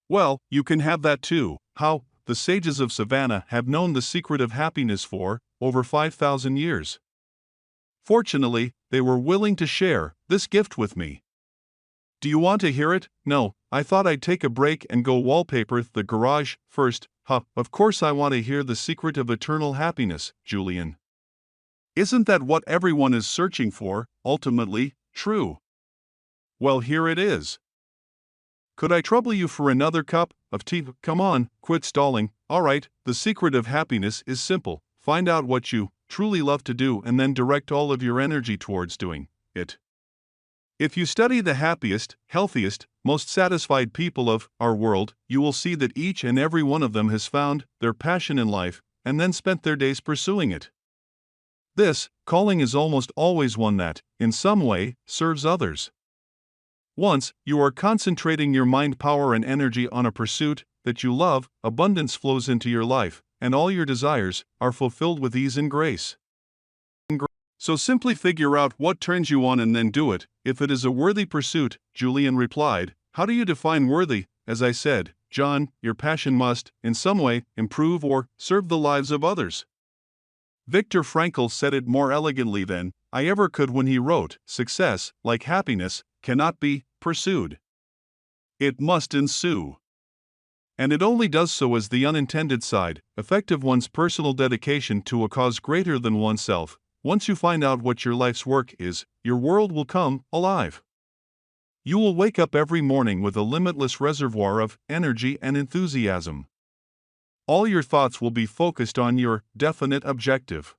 Well, you can have that too. How? The sages of Savannah have known the secret of happiness for over 5,000 years. Fortunately, they were willing to share this gift with me. Do you want to hear it? No, I thought I'd take a break and go wallpaper the garage first. Of course I want to hear the secret of eternal happiness, Julian. Isn't that what everyone is searching for, ultimately, true? Well, here it is. Could I trouble you for another cup of tea? Come on, quit stalling. Alright, the secret of happiness is simple. Find out what you truly love to do and then direct all of your energy towards doing it. If you study the happiest, healthiest, most satisfied people of our world, you will see that each and every one of them has found their passion in life and then spent their days pursuing it. This calling is almost always one that, in some way, serves others. Once you are concentrating your mind power and energy on a pursuit that you love, abundance flows into your life, and all your desires are fulfilled with ease and grace. So simply figure out what turns you on and then do it. If it is a worthy pursuit, Julian replied. How do you define worthy? As I said, John, your passion must, in some way, improve or serve the lives of others. Viktor Frankl said it more elegantly than I ever could when he wrote, success, like happiness, cannot be pursued. It must ensue. And it only does so as the unintended side, effect of one's personal dedication to a cause greater than oneself. Once you find out what your life's work is, your world will come alive. You will wake up every morning with a limitless reservoir of energy and enthusiasm. All your thoughts will be focused on your definite objective.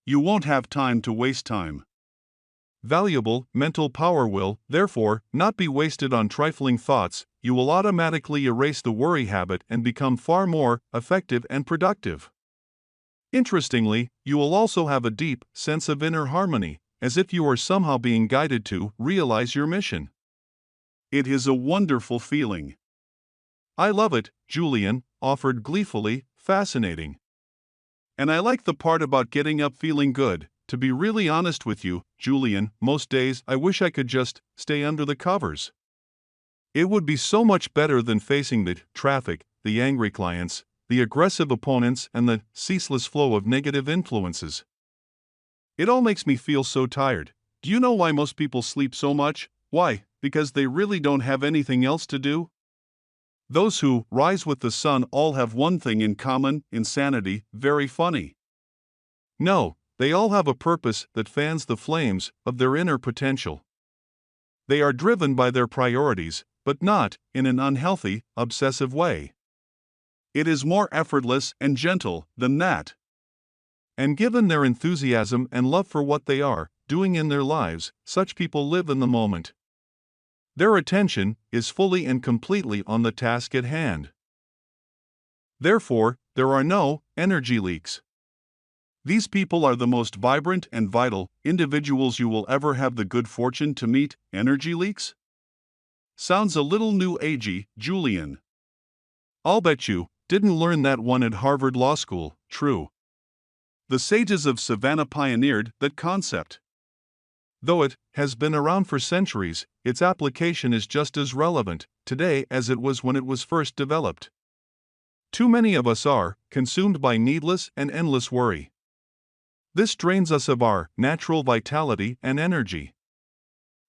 You won't have time to waste time. Valuable mental power will, therefore, not be wasted on trifling thoughts. You will automatically erase the worry habit and become far more effective and productive. Interestingly, you will also have a deep sense of inner harmony, as if you are somehow being guided to realize your mission. It is a wonderful feeling. I love it, Julian offered gleefully, fascinating. And I like the part about getting up feeling good. To be really honest with you, Julian, most days I wish I could just stay under the covers. It would be so much better than facing the traffic, the angry clients, the aggressive opponents, and the ceaseless flow of negative influences. It all makes me feel so tired. Do you know why most people sleep so much? Why? Because they really don't have anything else to do? Those who rise with the sun all have one thing in common: insanity. Very funny. No, they all have a purpose that fans the flames of their inner potential. They are driven by their priorities, but not in an unhealthy, obsessive way. It is more effortless and gentle than that. And given their enthusiasm and love for what they are doing in their lives, such people live in the moment. Their attention is fully and completely on the task at hand. Therefore, there are no energy leaks. These people are the most vibrant and vital individuals you will ever have the good fortune to meet. Energy leaks? Sounds a little new agey, Julian. I'll bet you didn't learn that one at Harvard Law School. True. The sages of Savannah pioneered that concept. Though it has been around for centuries, its application is just as relevant today as it was when it was first developed. Too many of us are consumed by needless and endless worry. This drains us of our natural vitality and energy.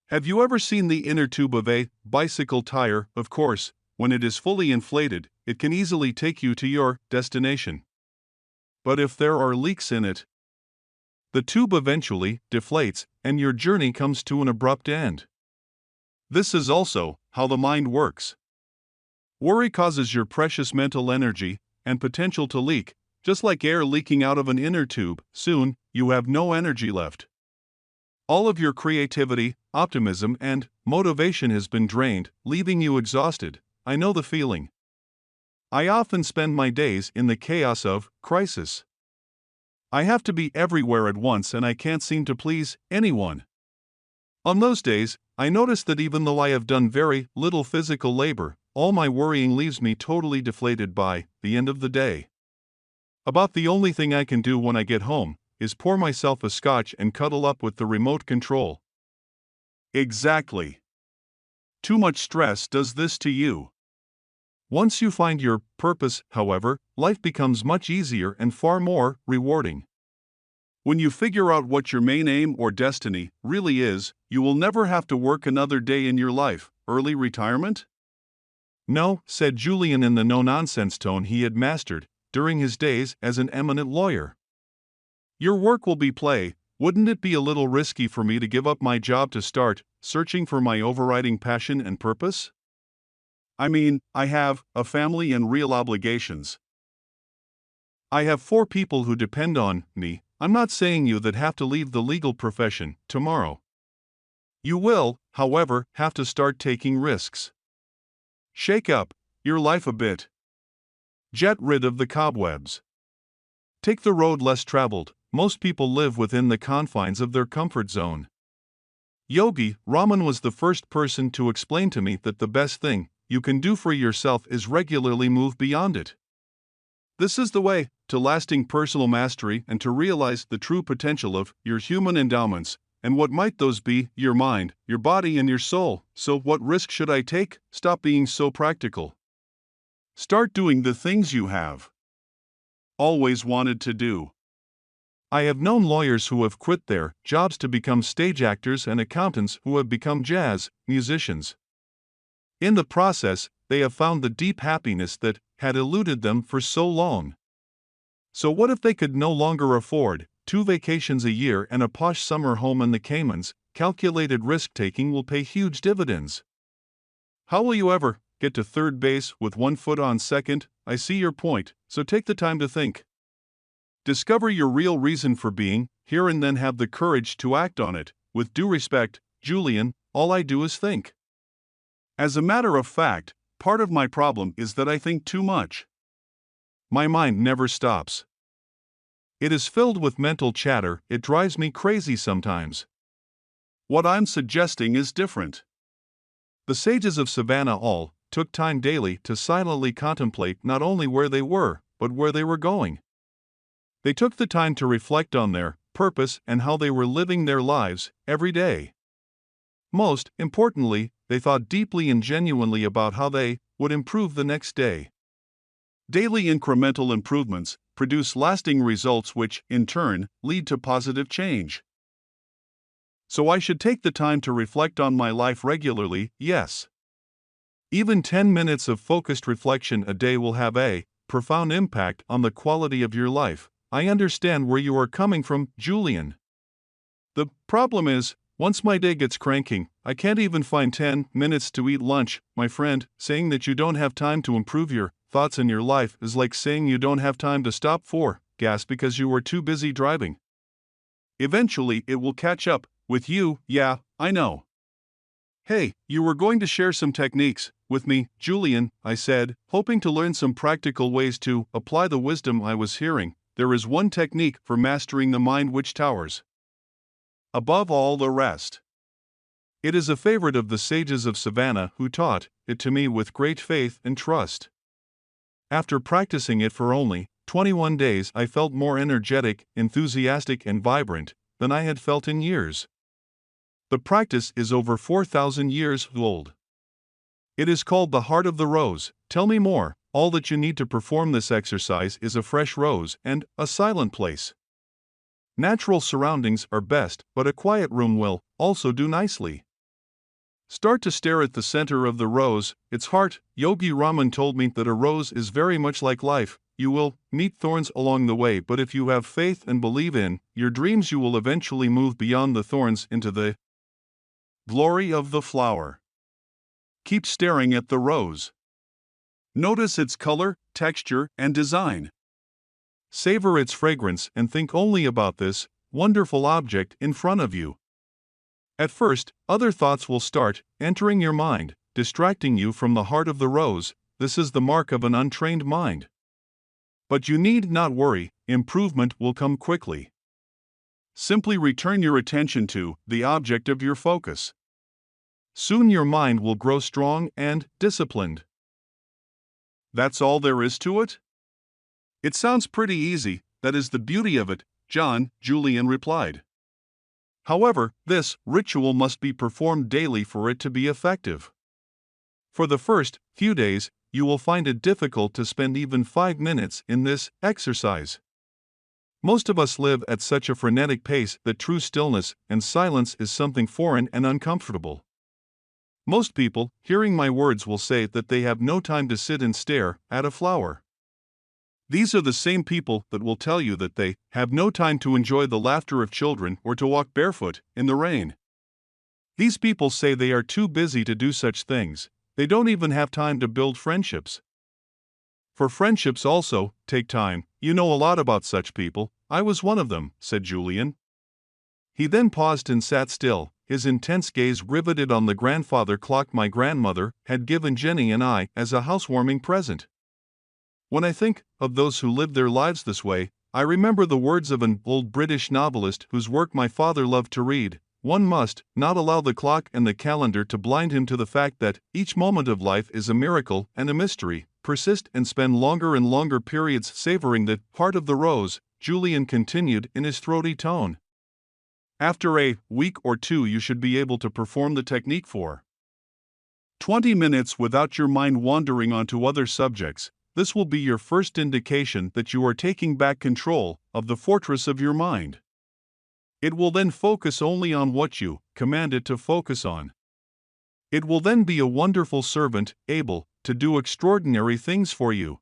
Have you ever seen the inner tube of a bicycle tire? Of course, when it is fully inflated, it can easily take you to your destination. But if there are leaks in it, the tube eventually deflates, and your journey comes to an abrupt end. This is also how the mind works. Worry causes your precious mental energy and potential to leak, just like air leaking out of an inner tube. Soon, you have no energy left. All of your creativity, optimism, and motivation has been drained, leaving you exhausted. I know the feeling. I often spend my days in the chaos of crisis. I have to be everywhere at once and I can't seem to please anyone. On those days, I notice that even though I have done very little physical labor, all my worrying leaves me totally deflated by the end of the day. About the only thing I can do when I get home is pour myself a scotch and cuddle up with the remote control. Exactly. Too much stress does this to you. Once you find your purpose, however, life becomes much easier and far more rewarding. When you figure out what your main aim or destiny really is, you will never have to work another day in your life. Early retirement? No, said Julian in the no-nonsense tone he had mastered during his days as an eminent lawyer. Your work will be play. Wouldn't it be a little risky for me to give up my job to start searching for my overriding passion and purpose? I mean, I have a family and real obligations. I have 4 people who depend on me. I'm not saying you that have to leave the legal profession tomorrow. You will, however, have to start taking risks. Shake up your life a bit. Get rid of the cobwebs. Take the road less traveled. Most people live within the confines of their comfort zone. Yogi Raman was the first person to explain to me that the best thing you can do for yourself is regularly move beyond it. This is the way to lasting personal mastery and to realize the true potential of your human endowments. And what might those be? Your mind, your body, and your soul. So, what risk should I take? Stop being so practical. Start doing the things you have always wanted to do. I have known lawyers who have quit their jobs to become stage actors and accountants who have become jazz musicians. In the process, they have found the deep happiness that had eluded them for so long. So what if they could no longer afford 2 vacations a year and a posh summer home in the Caymans? Calculated risk-taking will pay huge dividends. How will you ever get to third base with 1 foot on second? I see your point, so take the time to think. Discover your real reason for being here and then have the courage to act on it. With due respect, Julian, all I do is think. As a matter of fact, part of my problem is that I think too much. My mind never stops. It is filled with mental chatter. It drives me crazy sometimes. What I'm suggesting is different. The sages of Savannah all took time daily to silently contemplate not only where they were, but where they were going. They took the time to reflect on their purpose and how they were living their lives every day. Most importantly, they thought deeply and genuinely about how they would improve the next day. Daily incremental improvements produce lasting results which, in turn, lead to positive change. So I should take the time to reflect on my life regularly, yes. Even 10 minutes of focused reflection a day will have a profound impact on the quality of your life. I understand where you are coming from, Julian. The problem is, once my day gets cranking, I can't even find 10 minutes to eat lunch. My friend, saying that you don't have time to improve your thoughts in your life is like saying you don't have time to stop for gas because you are too busy driving. Eventually, it will catch up with you. Yeah, I know. Hey, you were going to share some techniques with me, Julian, I said, hoping to learn some practical ways to apply the wisdom I was hearing. There is one technique for mastering the mind which towers above all the rest. It is a favorite of the sages of Savannah who taught it to me with great faith and trust. After practicing it for only 21 days, I felt more energetic, enthusiastic, and vibrant than I had felt in years. The practice is over 4,000 years old. It is called the heart of the rose. Tell me more. All that you need to perform this exercise is a fresh rose and a silent place. Natural surroundings are best, but a quiet room will also do nicely. Start to stare at the center of the rose, its heart. Yogi Raman told me that a rose is very much like life. You will meet thorns along the way, but if you have faith and believe in your dreams, you will eventually move beyond the thorns into the glory of the flower. Keep staring at the rose. Notice its color, texture, and design. Savor its fragrance and think only about this wonderful object in front of you. At first, other thoughts will start entering your mind, distracting you from the heart of the rose. This is the mark of an untrained mind. But you need not worry, improvement will come quickly. Simply return your attention to the object of your focus. Soon your mind will grow strong and disciplined. That's all there is to it? It sounds pretty easy, that is the beauty of it, John, Julian replied. However, this ritual must be performed daily for it to be effective. For the first few days, you will find it difficult to spend even 5 minutes in this exercise. Most of us live at such a frenetic pace that true stillness and silence is something foreign and uncomfortable. Most people, hearing my words, will say that they have no time to sit and stare at a flower. These are the same people that will tell you that they have no time to enjoy the laughter of children or to walk barefoot in the rain. These people say they are too busy to do such things. They don't even have time to build friendships. For friendships also take time. You know a lot about such people. I was one of them, said Julian. He then paused and sat still, his intense gaze riveted on the grandfather clock my grandmother had given Jenny and I as a housewarming present. When I think of those who live their lives this way, I remember the words of an old British novelist whose work my father loved to read. One must not allow the clock and the calendar to blind him to the fact that each moment of life is a miracle and a mystery. Persist and spend longer and longer periods savoring the heart of the rose, Julian continued in his throaty tone. After a week or two, you should be able to perform the technique for 20 minutes without your mind wandering onto other subjects. This will be your first indication that you are taking back control of the fortress of your mind. It will then focus only on what you command it to focus on. It will then be a wonderful servant, able to do extraordinary things for you.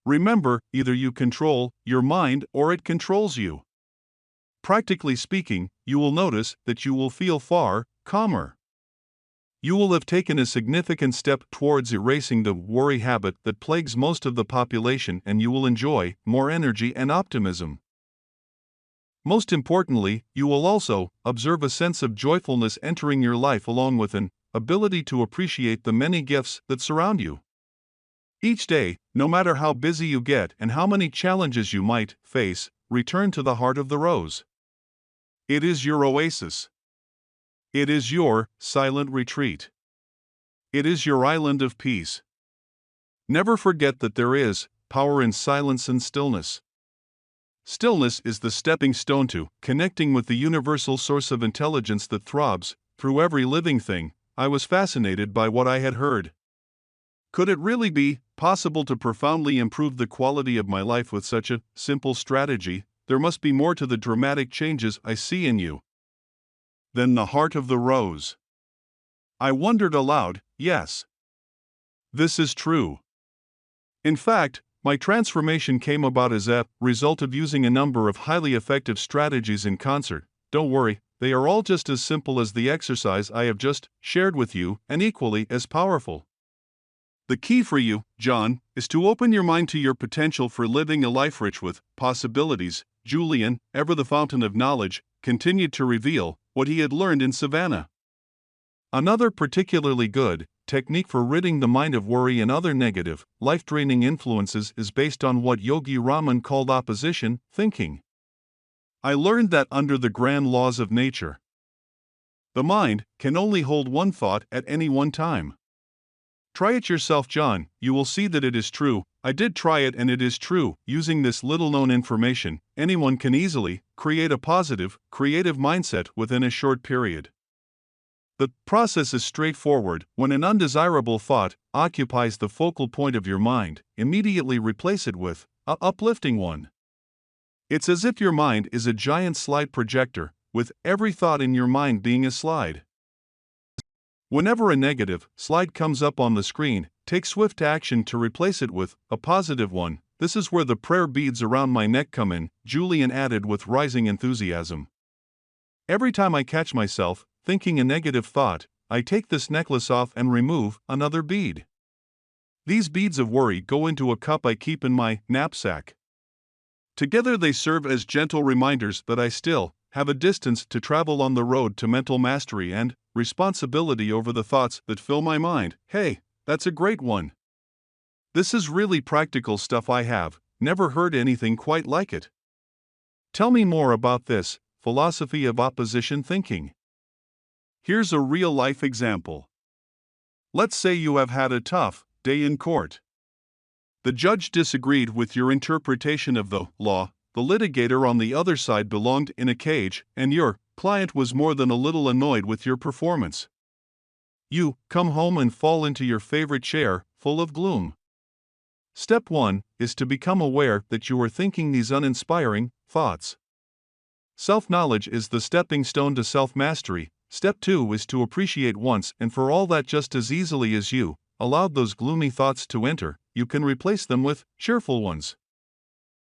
Remember, either you control your mind or it controls you. Practically speaking, you will notice that you will feel far calmer. You will have taken a significant step towards erasing the worry habit that plagues most of the population, and you will enjoy more energy and optimism. Most importantly, you will also observe a sense of joyfulness entering your life, along with an ability to appreciate the many gifts that surround you. Each day, no matter how busy you get and how many challenges you might face, return to the heart of the rose. It is your oasis. It is your silent retreat. It is your island of peace. Never forget that there is power in silence and stillness. Stillness is the stepping stone to connecting with the universal source of intelligence that throbs through every living thing. I was fascinated by what I had heard. Could it really be possible to profoundly improve the quality of my life with such a simple strategy? There must be more to the dramatic changes I see in you than the heart of the rose. I wondered aloud. Yes, this is true. In fact, my transformation came about as a result of using a number of highly effective strategies in concert. Don't worry, they are all just as simple as the exercise I have just shared with you, and equally as powerful. The key for you, John, is to open your mind to your potential for living a life rich with possibilities. Julian, ever the fountain of knowledge, continued to reveal what he had learned in Savannah. Another particularly good technique for ridding the mind of worry and other negative, life-draining influences is based on what Yogi Raman called opposition thinking. I learned that under the grand laws of nature, the mind can only hold one thought at any one time. Try it yourself, John, you will see that it is true. I did try it and it is true. Using this little-known information, anyone can easily create a positive, creative mindset within a short period. The process is straightforward. When an undesirable thought occupies the focal point of your mind, immediately replace it with an uplifting one. It's as if your mind is a giant slide projector, with every thought in your mind being a slide. Whenever a negative slide comes up on the screen, take swift action to replace it with a positive one. This is where the prayer beads around my neck come in, Julian added with rising enthusiasm. Every time I catch myself thinking a negative thought, I take this necklace off and remove another bead. These beads of worry go into a cup I keep in my knapsack. Together they serve as gentle reminders that I still have a distance to travel on the road to mental mastery and responsibility over the thoughts that fill my mind. Hey, that's a great one. This is really practical stuff. I have never heard anything quite like it. Tell me more about this philosophy of opposition thinking. Here's a real-life example. Let's say you have had a tough day in court. The judge disagreed with your interpretation of the law, the litigator on the other side belonged in a cage, and your client was more than a little annoyed with your performance. You come home and fall into your favorite chair, full of gloom. Step 1 is to become aware that you are thinking these uninspiring thoughts. Self-knowledge is the stepping stone to self-mastery. Step 2 is to appreciate once and for all that just as easily as you allowed those gloomy thoughts to enter, you can replace them with cheerful ones.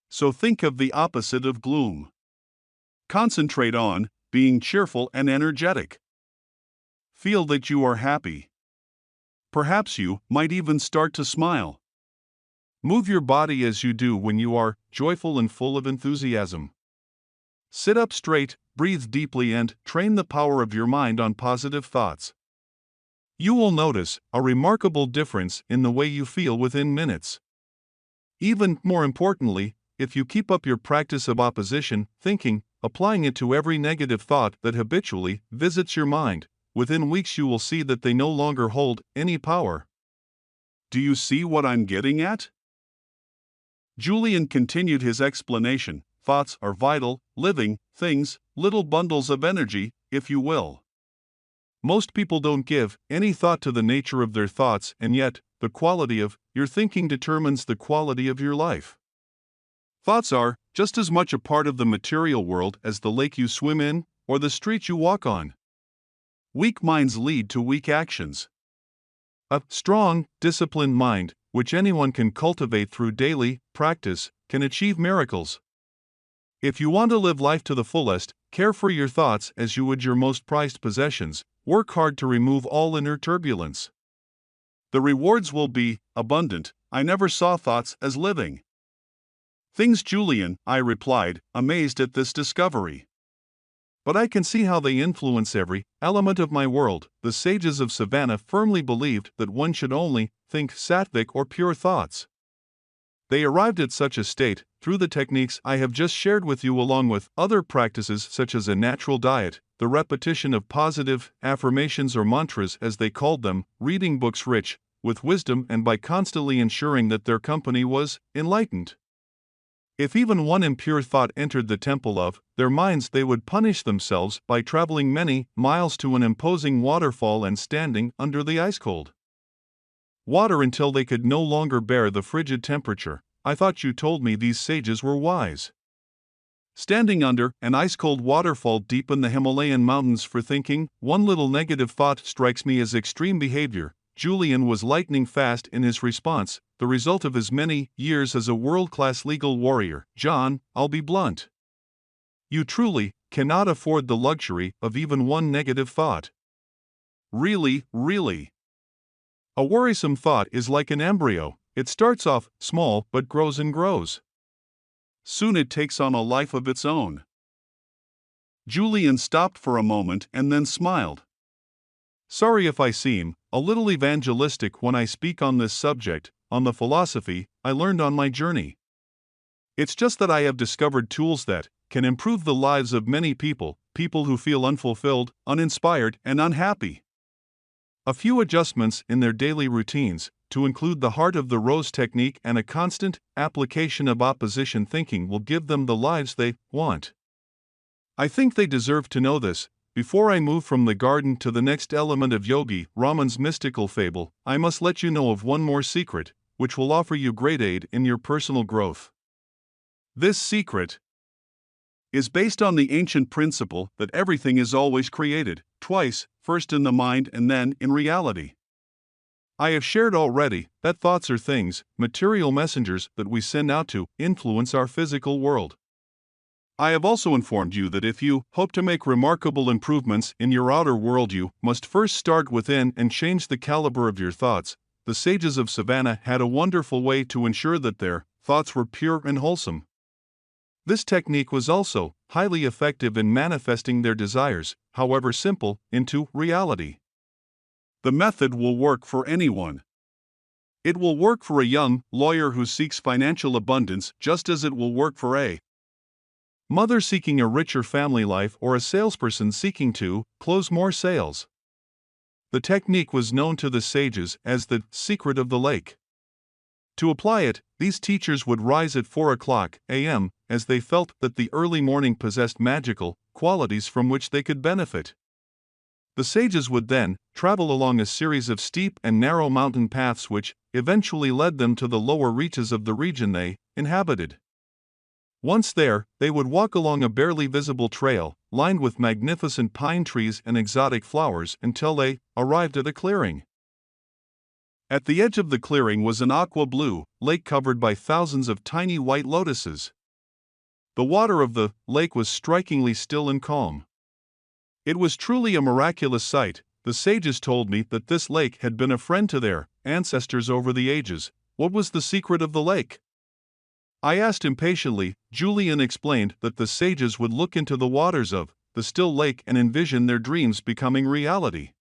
So think of the opposite of gloom. Concentrate on being cheerful and energetic. Feel that you are happy. Perhaps you might even start to smile. Move your body as you do when you are joyful and full of enthusiasm. Sit up straight, breathe deeply, and train the power of your mind on positive thoughts. You will notice a remarkable difference in the way you feel within minutes. Even more importantly, if you keep up your practice of opposition thinking, applying it to every negative thought that habitually visits your mind, within weeks you will see that they no longer hold any power. Do you see what I'm getting at? Julian continued his explanation. Thoughts are vital, living things, little bundles of energy, if you will. Most people don't give any thought to the nature of their thoughts, and yet, the quality of your thinking determines the quality of your life. Thoughts are just as much a part of the material world as the lake you swim in or the street you walk on. Weak minds lead to weak actions. A strong, disciplined mind, which anyone can cultivate through daily practice, can achieve miracles. If you want to live life to the fullest, care for your thoughts as you would your most prized possessions. Work hard to remove all inner turbulence. The rewards will be abundant. I never saw thoughts as living things, Julian, I replied, amazed at this discovery. But I can see how they influence every element of my world. The sages of Savannah firmly believed that one should only think sattvic or pure thoughts. They arrived at such a state through the techniques I have just shared with you, along with other practices such as a natural diet, the repetition of positive affirmations or mantras as they called them, reading books rich with wisdom, and by constantly ensuring that their company was enlightened. If even one impure thought entered the temple of their minds, they would punish themselves by traveling many miles to an imposing waterfall and standing under the ice-cold water until they could no longer bear the frigid temperature. I thought you told me these sages were wise. Standing under an ice-cold waterfall deep in the Himalayan mountains for thinking one little negative thought strikes me as extreme behavior. Julian was lightning fast in his response, the result of his many years as a world-class legal warrior. John, I'll be blunt. You truly cannot afford the luxury of even one negative thought. Really. A worrisome thought is like an embryo. It starts off small but grows and grows. Soon it takes on a life of its own. Julian stopped for a moment and then smiled. Sorry if I seem a little evangelistic when I speak on this subject, on the philosophy I learned on my journey. It's just that I have discovered tools that can improve the lives of many people who feel unfulfilled, uninspired, and unhappy. A few adjustments in their daily routines, to include the heart of the rose technique and a constant application of opposition thinking, will give them the lives they want. I think they deserve to know this. Before I move from the garden to the next element of Yogi Raman's mystical fable, I must let you know of one more secret, which will offer you great aid in your personal growth. This secret is based on the ancient principle that everything is always created, twice, first in the mind and then in reality. I have shared already that thoughts are things, material messengers that we send out to influence our physical world. I have also informed you that if you hope to make remarkable improvements in your outer world, you must first start within and change the caliber of your thoughts. The sages of Savannah had a wonderful way to ensure that their thoughts were pure and wholesome. This technique was also highly effective in manifesting their desires, however simple, into reality. The method will work for anyone. It will work for a young lawyer who seeks financial abundance, just as it will work for a mother seeking a richer family life, or a salesperson seeking to close more sales. The technique was known to the sages as the secret of the lake. To apply it, these teachers would rise at 4 o'clock a.m., as they felt that the early morning possessed magical qualities from which they could benefit. The sages would then travel along a series of steep and narrow mountain paths which eventually led them to the lower reaches of the region they inhabited. Once there, they would walk along a barely visible trail, lined with magnificent pine trees and exotic flowers, until they arrived at a clearing. At the edge of the clearing was an aqua-blue lake covered by thousands of tiny white lotuses. The water of the lake was strikingly still and calm. It was truly a miraculous sight. The sages told me that this lake had been a friend to their ancestors over the ages. What was the secret of the lake? I asked impatiently. Julian explained that the sages would look into the waters of the still lake and envision their dreams becoming reality.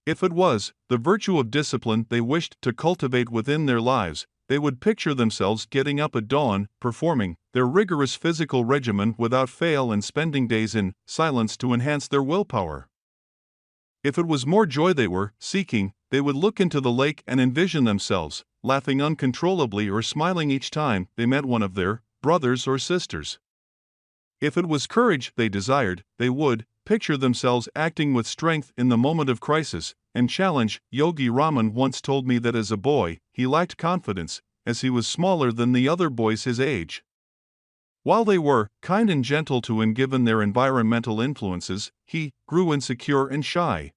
If it was the virtue of discipline they wished to cultivate within their lives, they would picture themselves getting up at dawn, performing their rigorous physical regimen without fail, and spending days in silence to enhance their willpower. If it was more joy they were seeking, they would look into the lake and envision themselves laughing uncontrollably or smiling each time they met one of their brothers or sisters. If it was courage they desired, they would picture themselves acting with strength in the moment of crisis and challenge. Yogi Raman once told me that as a boy, he lacked confidence, as he was smaller than the other boys his age. While they were kind and gentle to him given their environmental influences, he grew insecure and shy.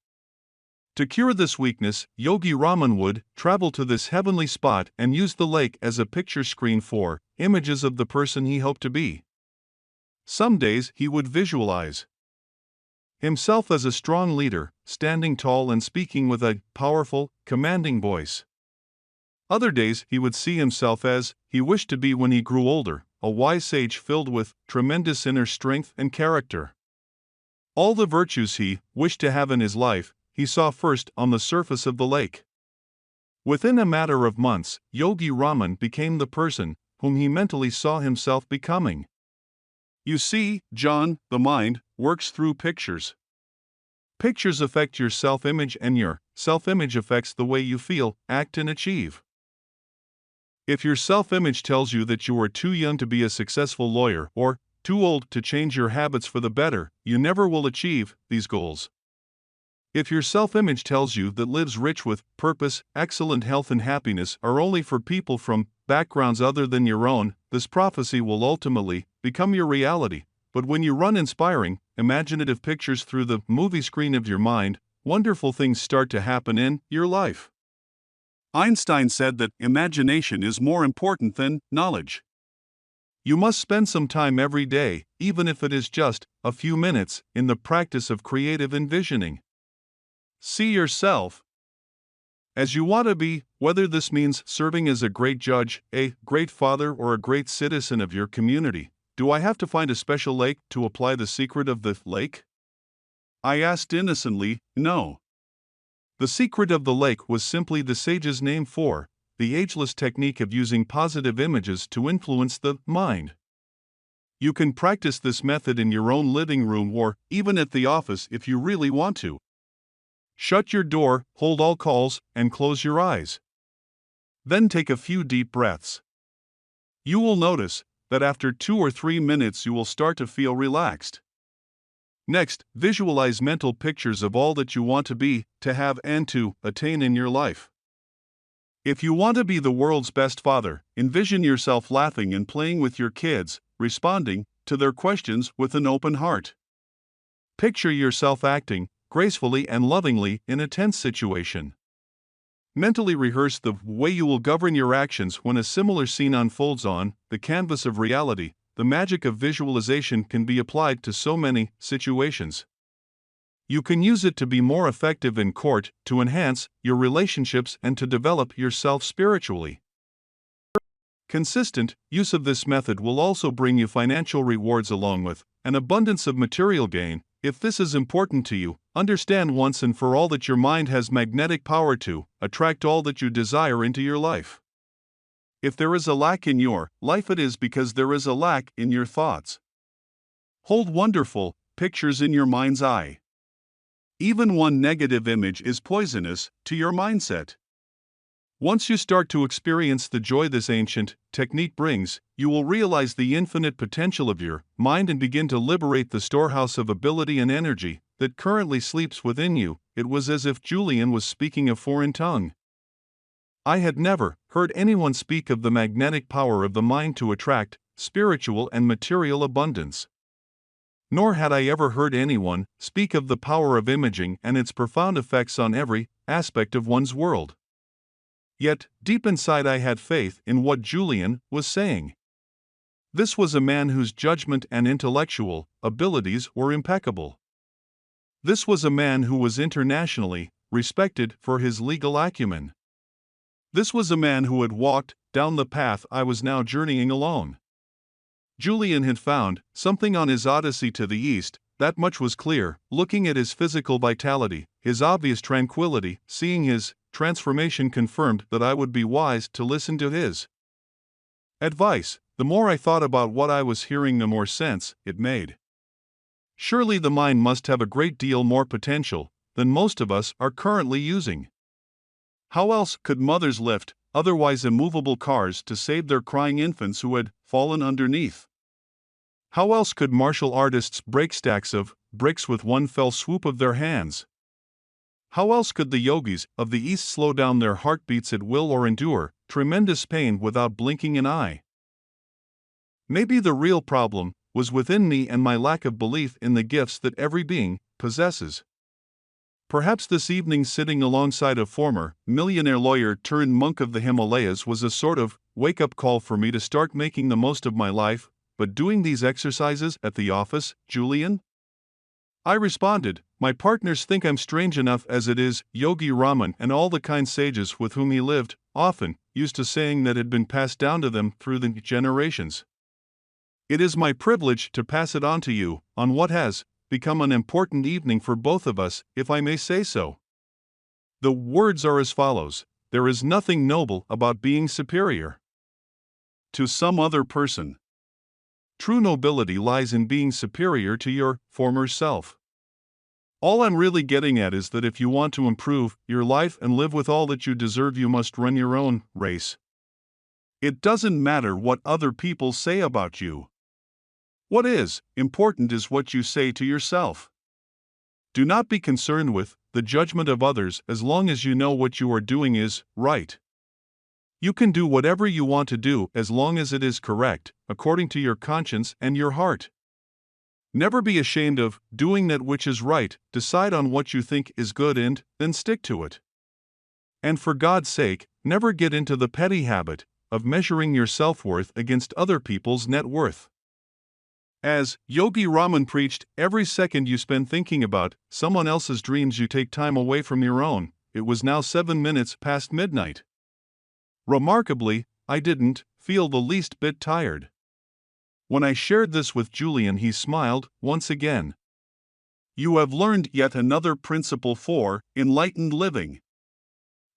To cure this weakness, Yogi Raman would travel to this heavenly spot and use the lake as a picture screen for images of the person he hoped to be. Some days he would visualize himself as a strong leader, standing tall and speaking with a powerful, commanding voice. Other days he would see himself as he wished to be when he grew older, a wise sage filled with tremendous inner strength and character. All the virtues he wished to have in his life, he saw first on the surface of the lake. Within a matter of months, Yogi Raman became the person whom he mentally saw himself becoming. You see, John, the mind works through pictures. Pictures affect your self-image, and your self-image affects the way you feel, act, and achieve. If your self-image tells you that you are too young to be a successful lawyer or too old to change your habits for the better, you never will achieve these goals. If your self-image tells you that lives rich with purpose, excellent health, and happiness are only for people from backgrounds other than your own, this prophecy will ultimately become your reality. But when you run inspiring, imaginative pictures through the movie screen of your mind, wonderful things start to happen in your life. Einstein said that imagination is more important than knowledge. You must spend some time every day, even if it is just a few minutes, in the practice of creative envisioning. See yourself as you want to be, whether this means serving as a great judge, a great father, or a great citizen of your community. Do I have to find a special lake to apply the secret of the lake? I asked innocently. No. The secret of the lake was simply the sage's name for the ageless technique of using positive images to influence the mind. You can practice this method in your own living room or even at the office if you really want to. Shut your door, hold all calls, and close your eyes. Then take a few deep breaths. You will notice that after 2 or 3 minutes you will start to feel relaxed. Next, visualize mental pictures of all that you want to be, to have, and to attain in your life. If you want to be the world's best father, envision yourself laughing and playing with your kids, responding to their questions with an open heart. Picture yourself acting gracefully and lovingly in a tense situation. Mentally rehearse the way you will govern your actions when a similar scene unfolds on the canvas of reality. The magic of visualization can be applied to so many situations. You can use it to be more effective in court, to enhance your relationships, and to develop yourself spiritually. Consistent use of this method will also bring you financial rewards along with an abundance of material gain. If this is important to you, understand once and for all that your mind has magnetic power to attract all that you desire into your life. If there is a lack in your life, it is because there is a lack in your thoughts. Hold wonderful pictures in your mind's eye. Even one negative image is poisonous to your mindset. Once you start to experience the joy this ancient technique brings, you will realize the infinite potential of your mind and begin to liberate the storehouse of ability and energy that currently sleeps within you. It was as if Julian was speaking a foreign tongue. I had never heard anyone speak of the magnetic power of the mind to attract spiritual and material abundance. Nor had I ever heard anyone speak of the power of imaging and its profound effects on every aspect of one's world. Yet, deep inside I had faith in what Julian was saying. This was a man whose judgment and intellectual abilities were impeccable. This was a man who was internationally respected for his legal acumen. This was a man who had walked down the path I was now journeying alone. Julian had found something on his odyssey to the east, that much was clear, looking at his physical vitality, his obvious tranquility, seeing his transformation confirmed that I would be wise to listen to his advice. The more I thought about what I was hearing, the more sense it made. Surely the mind must have a great deal more potential than most of us are currently using. How else could mothers lift otherwise immovable cars to save their crying infants who had fallen underneath? How else could martial artists break stacks of bricks with one fell swoop of their hands? How else could the yogis of the East slow down their heartbeats at will or endure tremendous pain without blinking an eye? Maybe the real problem was within me and my lack of belief in the gifts that every being possesses. Perhaps this evening sitting alongside a former millionaire lawyer turned monk of the Himalayas was a sort of wake-up call for me to start making the most of my life. But doing these exercises at the office, Julian? I responded, my partners think I'm strange enough as it is. Yogi Raman and all the kind sages with whom he lived often used a saying that had been passed down to them through the generations. It is my privilege to pass it on to you, on what has become an important evening for both of us, if I may say so. The words are as follows: there is nothing noble about being superior to some other person. True nobility lies in being superior to your former self. All I'm really getting at is that if you want to improve your life and live with all that you deserve, you must run your own race. It doesn't matter what other people say about you. What is important is what you say to yourself. Do not be concerned with the judgment of others as long as you know what you are doing is right. You can do whatever you want to do as long as it is correct, according to your conscience and your heart. Never be ashamed of doing that which is right. Decide on what you think is good and then stick to it. And for God's sake, never get into the petty habit of measuring your self-worth against other people's net worth. As Yogi Raman preached, every second you spend thinking about someone else's dreams, you take time away from your own. It was now 7 minutes past midnight. Remarkably, I didn't feel the least bit tired. When I shared this with Julian, he smiled once again. You have learned yet another principle for enlightened living.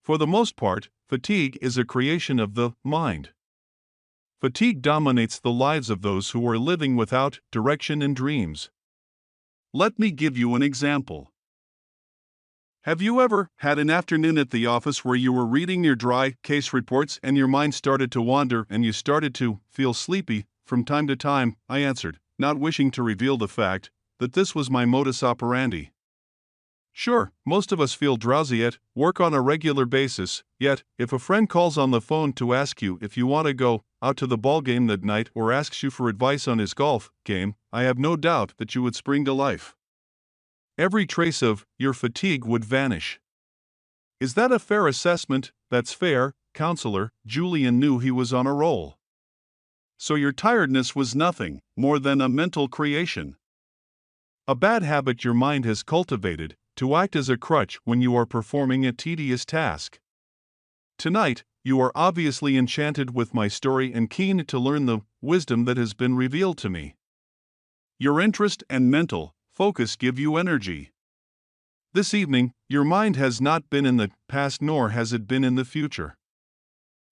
For the most part, fatigue is a creation of the mind. Fatigue dominates the lives of those who are living without direction and dreams. Let me give you an example. Have you ever had an afternoon at the office where you were reading your dry case reports and your mind started to wander and you started to feel sleepy from time to time? I answered, not wishing to reveal the fact that this was my modus operandi. Sure, most of us feel drowsy at work on a regular basis, yet, if a friend calls on the phone to ask you if you want to go out to the ball game that night or asks you for advice on his golf game, I have no doubt that you would spring to life. Every trace of your fatigue would vanish. Is that a fair assessment? That's fair, counselor. Julian knew he was on a roll. So your tiredness was nothing more than a mental creation. A bad habit your mind has cultivated to act as a crutch when you are performing a tedious task. Tonight, you are obviously enchanted with my story and keen to learn the wisdom that has been revealed to me. Your interest and mental focus give you energy. This evening, your mind has not been in the past nor has it been in the future.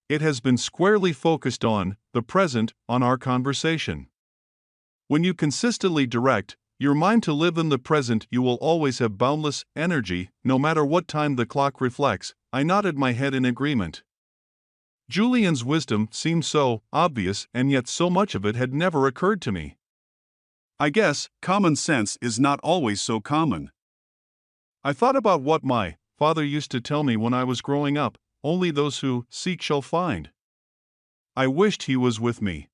It has been squarely focused on the present, on our conversation. When you consistently direct your mind to live in the present, you will always have boundless energy, no matter what time the clock reflects. I nodded my head in agreement. Julian's wisdom seemed so obvious, and yet so much of it had never occurred to me. I guess common sense is not always so common. I thought about what my father used to tell me when I was growing up: only those who seek shall find. I wished he was with me.